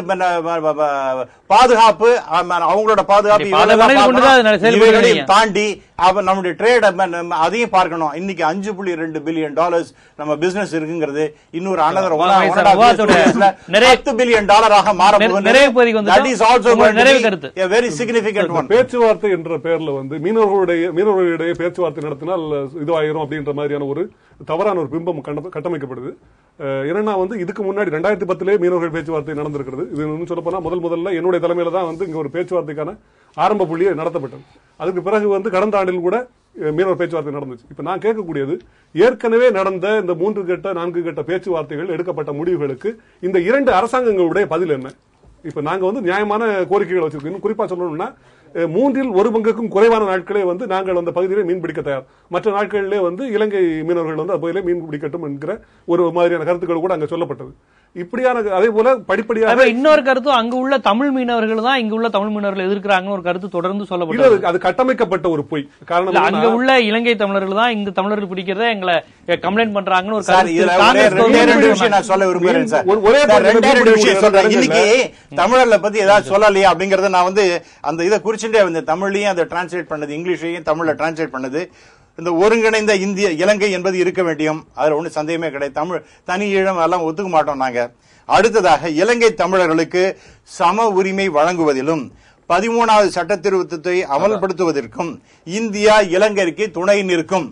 பாதுகாப்பு அவங்களோட பாதுகாப்பு தாண்டி நம்முடைய ட்ரேட் அதையும் பார்க்கணும். இன்னைக்கு $5.2 பில்லியன் நம்ம பிசினஸ் இருக்குங்கிறது இன்னொரு $10 பில்லியன் மாற வெரி சிக்னிபிகன்ட் ஒன். பேச்சுவார்த்தை என்ற பெயர்ல வந்து மீனவர்களுடைய பேச்சுவார்த்தை நடத்தினால் இதுவாயிரும் அப்படின்ற மாதிரியான ஒரு தவறான ஒரு பிம்பம் கட்டமைக்கப்படுது. ஏன்னா வந்து இதுக்கு முன்னாடி 2010 மீனவர்கள் பேச்சுவார்த்தை நடந்திருக்கிறது. இது சொல்ல போனா முதல்ல என்னுடைய தலைமையில தான் வந்து இங்க ஒரு பேச்சுவார்த்தைக்கான ஆரம்ப புள்ளியே நடத்தப்பட்டது. அதுக்கு பிறகு வந்து கடந்த ஆண்டில் கூட மீனவர் பேச்சுவார்த்தை நடந்துச்சு. இப்ப நான் கேட்கக்கூடியது, ஏற்கனவே நடந்த இந்த 3 கட்ட 4 கட்ட பேச்சுவார்த்தைகள் எடுக்கப்பட்ட முடிவுகளுக்கு இந்த 2 அரசாங்கங்களுடைய பதில் என்ன? இப்ப நாங்க வந்து நியாயமான கோரிக்கைகள் வச்சிருக்கோம். இன்னும் குறிப்பா சொல்லணும்னா 1/3 குறைவான நாட்களே வந்து நாங்கள் அந்த பகுதியிலே மீன் பிடிக்க தயார், மற்ற நாட்களிலே வந்து இலங்கை மீனவர்கள் வந்து அப்போதிலே மீன் பிடிக்கட்டும் என்கிற ஒரு மாதிரியான கருத்துக்கள் கூட அங்க சொல்லப்பட்டது. இப்படியான அதே போல படிப்படியாக இன்னொரு கருத்து, அங்கு உள்ள தமிழ் மீனவர்கள் தான் இங்க உள்ள தமிழ் மீனவர்கள் எதிர்க்கிறாங்கன்னு ஒரு கருத்து தொடர்ந்து சொல்லப்பட்டது. அது கட்டமைக்கப்பட்ட ஒரு பொய். காரணம் அங்க உள்ள இலங்கை தமிழர்கள் தான் இங்க தமிழர்கள் பிடிக்கிறத எங்களை கம்ப்ளைண்ட் பண்றாங்கன்னு ஒரு தமிழர்களை பத்தி ஏதாவது சொல்லலையா அப்படிங்கறத நான் வந்து அந்த இதை குறிச்சுட்டே வந்து தமிழ்லயும் அதை டிரான்ஸ்லேட் பண்ணது, இங்கிலீஷையும் தமிழ்ல டிரான்ஸ்லேட் பண்ணது. இந்த ஒருங்கிணைந்த இந்திய இலங்கை என்பது இருக்க வேண்டியும், அதுல ஒன்றும் சந்தேகமே கிடையாது. தமிழ் தனி ஈழம் எல்லாம் ஒத்துக்க மாட்டோம் நாங்க. அடுத்ததாக இலங்கை தமிழர்களுக்கு சம உரிமை வழங்குவதிலும் 13வது சட்ட திருத்தத்தை அமல்படுத்துவதற்கும் இந்தியா இலங்கைக்கு துணை நிற்கும்.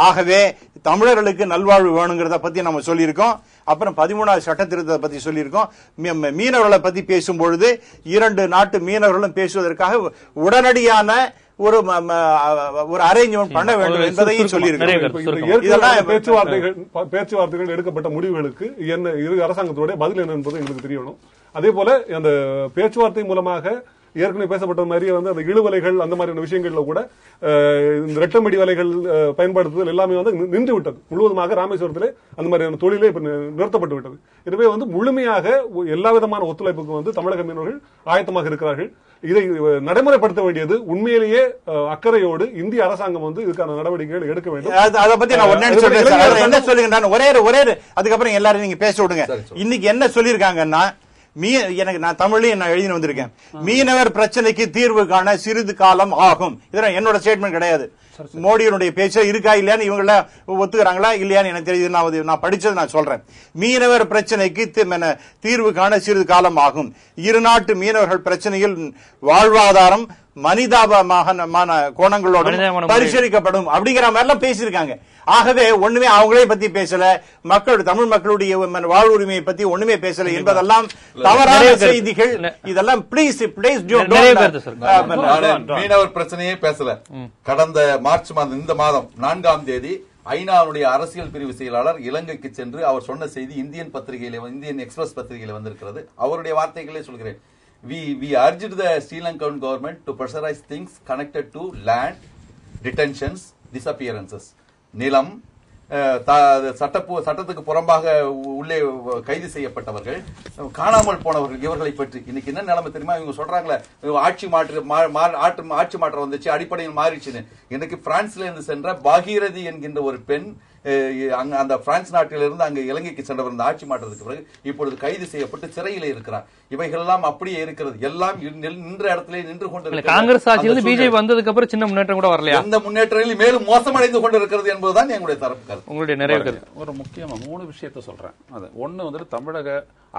ஆகவே தமிழர்களுக்கு நல்வாழ்வு வேணுங்கிறத பத்தி நம்ம சொல்லியிருக்கோம். அப்புறம் 13வது சட்ட திருத்தத்தை பத்தி சொல்லியிருக்கோம். மீனவர்களை பத்தி பேசும்பொழுது 2 நாட்டு மீனவர்களும் பேசுவதற்காக உடனடியான ஒரு அரேஞ்ச்மெண்ட் பண்ண வேண்டும் என்பதையும் சொல்லியிருக்கிறோம். பேச்சுவார்த்தைகள் எடுக்கப்பட்ட முடிவுகளுக்கு என்ன இரு அரசாங்கத்தோட பதில் என்ன என்பது எங்களுக்கு தெரியணும். அதே போல அந்த பேச்சுவார்த்தை மூலமாக ஏற்கனவே பேசப்பட்ட மாதிரியே வந்து அந்த இழுவலைகள் அந்த மாதிரியான விஷயங்கள்ல கூட இந்த ரெட்டமடி வலைகள் பயன்படுத்துதல் எல்லாமே வந்து நின்று விட்டது. முழுவதுமாக ராமேஸ்வரத்திலே அந்த மாதிரியான தொழிலே இப்ப நிறுத்தப்பட்டு விட்டது. எனவே வந்து முழுமையாக எல்லா விதமான ஒத்துழைப்புக்கு வந்து தமிழக மீனவர்கள் ஆயத்தமாக இருக்கிறார்கள். இதை நடைமுறைப்படுத்த வேண்டியது உண்மையிலேயே அக்கறையோடு இந்திய அரசாங்கம் வந்து இதுக்கான நடவடிக்கைகள் எடுக்க வேண்டும். அதை பத்தி நான் என்ன சொல்லுங்க, ஒரே அதுக்கப்புறம் எல்லாரும் நீங்க பேச விடுங்க. இன்னைக்கு என்ன சொல்லியிருக்காங்கன்னா, எனக்கு நான் தமிழ்லயும் நான் எழுதி வந்திருக்கேன், மீனவர் பிரச்சனைக்கு தீர்வு காண சிறிது காலம் ஆகும். இதெல்லாம் என்னோட ஸ்டேட்மெண்ட் கிடையாது. மோடியினுடைய பேச்சு இருக்கா இல்லையான்னு இவங்கள ஒத்துக்கிறாங்களா இல்லையான்னு எனக்கு தெரியுது. நான் படிச்சது நான் சொல்றேன். மீனவர் பிரச்சனைக்கு தீர்வு காண சிறிது காலம் ஆகும். இரு நாட்டு மீனவர்கள் பிரச்சனையில் வாழ்வாதாரம் மனிதாபமான கோணங்களோடு பரிசீலிக்கப்படும் அப்படிங்கிற மாதிரி எல்லாம் பேசியிருக்காங்க. ஆகவே ஒண்ணுமே அவங்களே பத்தி பேசல, தமிழ் மக்களுடைய வாழ்வுரிமையை பத்தி ஒண்ணுமே பேசல என்பதெல்லாம் தவறான செய்திகள். இதெல்லாம் பிளீஸ் மீனவர் பிரச்சனையே பேசல. கடந்த மார்ச் மாதம் இந்த மாதம் 4ஆம் தேதி ஐநாவுடைய அரசியல் பிரிவு செயலாளர் இலங்கைக்கு சென்று அவர் சொன்ன செய்தி இந்தியன் எக்ஸ்பிரஸ் பத்திரிகையில வந்திருக்கிறது. அவருடைய வார்த்தைகளே சொல்கிறேன். We urged the Sri Lankan government to pressurize things connected to land, detentions, disappearances. நிலம், சட்டத்துக்கு புறம்பாக உள்ளே கைது செய்யப்பட்டவர்கள், காணாமல் போனவர்கள், இவர்களை பற்றி இன்னைக்கு என்ன நிலைமை தெரியுமா? இவங்க சொல்றாங்களே ஆட்சி மாற்றம் வந்துச்சு, அடிப்படையில் மாறிச்சுன்னு. இன்னைக்கு பிரான்ஸ்ல இருந்து சென்ற பாகீரதி என்கின்ற ஒரு பெண் அந்த பிரான்ஸ் நாட்டிலிருந்து அங்கு இலங்கைக்கு சென்றவர் இந்த ஆட்சி மாற்றத்துக்கு பிறகு இப்பொழுது கைது செய்யப்பட்டு சிறையில் இருக்கிறார். இவைகள் எல்லாம் அப்படியே இருக்கிறது. எல்லாம் நின்ற இடத்திலே நின்று கொண்டு காங்கிரஸ் ஆட்சியிலிருந்து பிஜேபி வந்ததுக்கு அப்புறம் சின்ன முன்னேற்றம் கூட வரலையா? இந்த முன்னேற்றங்களில் மேலும் மோசமடைந்து கொண்டிருக்கிறது என்பதுதான் எங்களுடைய தரப்பு. உங்களுடைய நிறைவு ஒரு முக்கியமா 3 விஷயத்தை சொல்றேன். அது ஒண்ணு தமிழக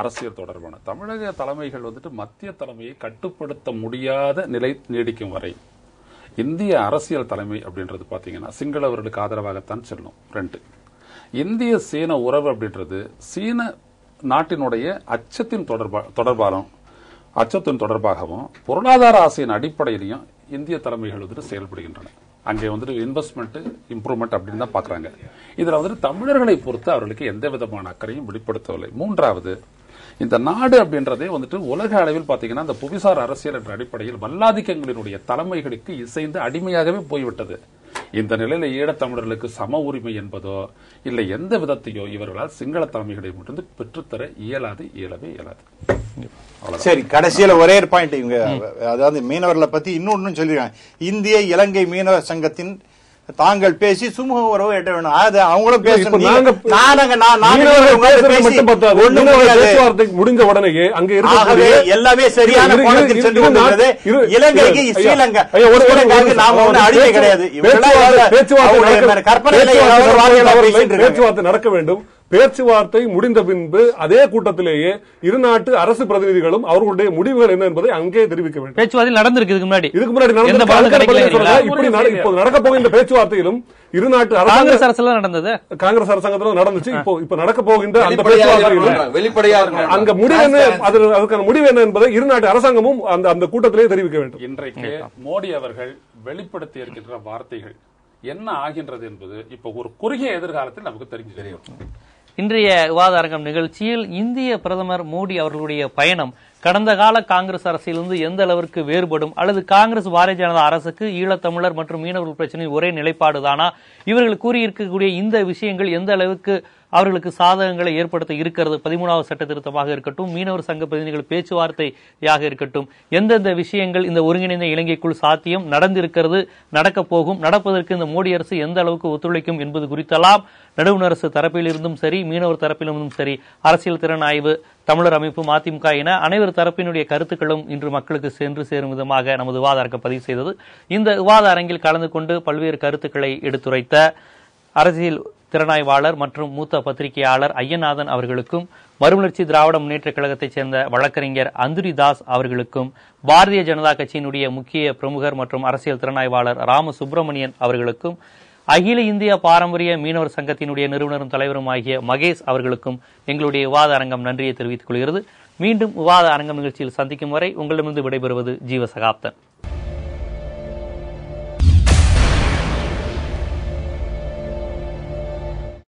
அரசியல் தொடர்பான தமிழக தலைமைகள் மத்திய தலைமையை கட்டுப்படுத்த முடியாத நிலை நீடிக்கும் வரை இந்திய அரசியல் தலைமை அப்படின்றது பாத்தீங்கன்னா சிங்களவர்களுக்கு ஆதரவாகத்தான் செல்லும். 2, இந்திய சீன உறவு அப்படின்றது சீன நாட்டினுடைய அச்சத்தின் தொடர்பாகவும் பொருளாதார ஆசையின் அடிப்படையிலையும் இந்திய தலைமைகள் செயல்படுகின்றன. அங்கே இன்வெஸ்ட்மெண்ட் இம்ப்ரூவ்மெண்ட் அப்படின்னு தான் பாக்குறாங்க. இதுல தமிழர்களை பொறுத்து அவர்களுக்கு எந்த விதமான அக்கறையும் வெளிப்படுத்தவில்லை. 3வது, இந்த நாடு அப்படின்றதே உலக அளவில் பாத்தீங்கன்னா இந்த புவிசார் அரசியல் என்ற அடிப்படையில் வல்லாதிக்கங்களினுடைய தலைமைகளுக்கு இசைந்து அடிமையாகவே போய்விட்டது. இந்த நிலையில ஈழத்தமிழர்களுக்கு சம உரிமை என்பதோ இல்லை எந்த விதத்தையோ இவர்களால் சிங்கள தலைமைகளை மட்டும் பெற்றுத்தர இயலவே இயலாது. சரி, கடைசியில ஒரே பாயிண்ட், இவங்க அதாவது மீனவர்களை பத்தி இன்னொன்னு சொல்லிருக்காங்க. இந்திய இலங்கை மீனவர் சங்கத்தின் தாங்கள் பேசி சுமூக உறவு எட்ட வேண்டும். அவங்களும் முடிஞ்ச உடனேயே அங்க எல்லாமே சரியான கோணத்தில் சென்று கொண்டிருக்கிறது. இலங்கைக்கு ஸ்ரீலங்கா அடிமை கிடையாது. பேச்சுவார்த்தை நடக்க வேண்டும். பேச்சுவார்த்தை முடிந்த பின்பு அதே கூட்டத்திலேயே இரு நாட்டு அரசு பிரதிநிதிகளும் அவர்களுடைய முடிவுகள் என்ன என்பதை அங்கே தெரிவிக்க வேண்டும். பேச்சுவார்த்தை நடந்திருக்கு. இதுக்கு முன்னாடி இப்போது நடக்க போகின்ற பேச்சுவார்த்தையிலும் இரு நாட்டு காங்கிரஸ் அரசுல நடந்தது, காங்கிரஸ் அரசாங்கத்தில் நடந்துச்சு. இப்போ நடக்க போகின்ற அந்த பேச்சுவார்த்தையில் வெளிப்படையாக அங்க முடிவு என்ன, அதுக்கான முடிவு என்ன என்பதை இரு நாட்டு அரசாங்கமும் அந்த கூட்டத்திலேயே தெரிவிக்க வேண்டும். இன்றைக்கு மோடி அவர்கள் வெளிப்படுத்தி இருக்கின்ற வார்த்தைகள் என்ன ஆகின்றது என்பது இப்போ ஒரு குறுகிய எதிர்காலத்தில் நமக்கு தெரியும். இன்றைய விவாத அரங்கம் நிகழ்ச்சியில் இந்திய பிரதமர் மோடி அவர்களுடைய பயணம் கடந்த கால காங்கிரஸ் அரசிலிருந்து எந்த அளவிற்கு வேறுபடும், அல்லது காங்கிரஸ் பாரதிய ஜனதா அரசுக்கு ஈழத்தமிழர் மற்றும் மீனவர்கள் பிரச்சனை ஒரே நிலைப்பாடுதானா, இவர்கள் கூறியிருக்கக்கூடிய இந்த விஷயங்கள் எந்த அளவுக்கு அவர்களுக்கு சாதகங்களை ஏற்படுத்த இருக்கிறது, 13வது சட்ட திருத்தமாக இருக்கட்டும், மீனவர் சங்க பிரதிநிதிகள் பேச்சுவார்த்தையாக இருக்கட்டும், எந்தெந்த விஷயங்கள் இந்த ஒருங்கிணைந்த இலங்கைக்குள் சாத்தியம் நடந்திருக்கிறது, நடக்கப் போகும், நடப்பதற்கு இந்த மோடி அரசு எந்த அளவுக்கு ஒத்துழைக்கும் என்பது குறித்தெல்லாம் நடுவண் அரசு தரப்பிலிருந்தும் சரி, மீனவர் தரப்பிலிருந்தும் சரி, அரசியல் திறன் ஆய்வு, தமிழர் அமைப்பு, மதிமுக என அனைவர் தரப்பினுடைய கருத்துக்களும் இன்று மக்களுக்கு சென்று சேரும் விதமாக நமது விவாத அரங்கம் பதிவு செய்தது. இந்த விவாத அரங்கில் கலந்து கொண்டு பல்வேறு கருத்துக்களை எடுத்துரைத்த அரசியல் திறனாய்வாளர் மற்றும் மூத்த பத்திரிகையாளர் ஐயநாதன் அவர்களுக்கும், மறுமலர்ச்சி திராவிட முன்னேற்ற கழகத்தைச் சேர்ந்த வழக்கறிஞர் அந்துரிதாஸ் அவர்களுக்கும், பாரதிய ஜனதா கட்சியினுடைய முக்கிய பிரமுகர் மற்றும் அரசியல் திறனாய்வாளர் ராம சுப்பிரமணியன் அவர்களுக்கும், அகில இந்திய பாரம்பரிய மீனவர் சங்கத்தினுடைய நிறுவனரும் தலைவரும் ஆகிய மகேஷ் அவர்களுக்கும் எங்களுடைய விவாத அரங்கம் நன்றியை தெரிவித்துக் கொள்கிறது. மீண்டும் விவாத அரங்கம் நிகழ்ச்சியில் சந்திக்கும் வரை உங்களிடமிருந்து விடைபெறுவது ஜீவசகாப்தன்.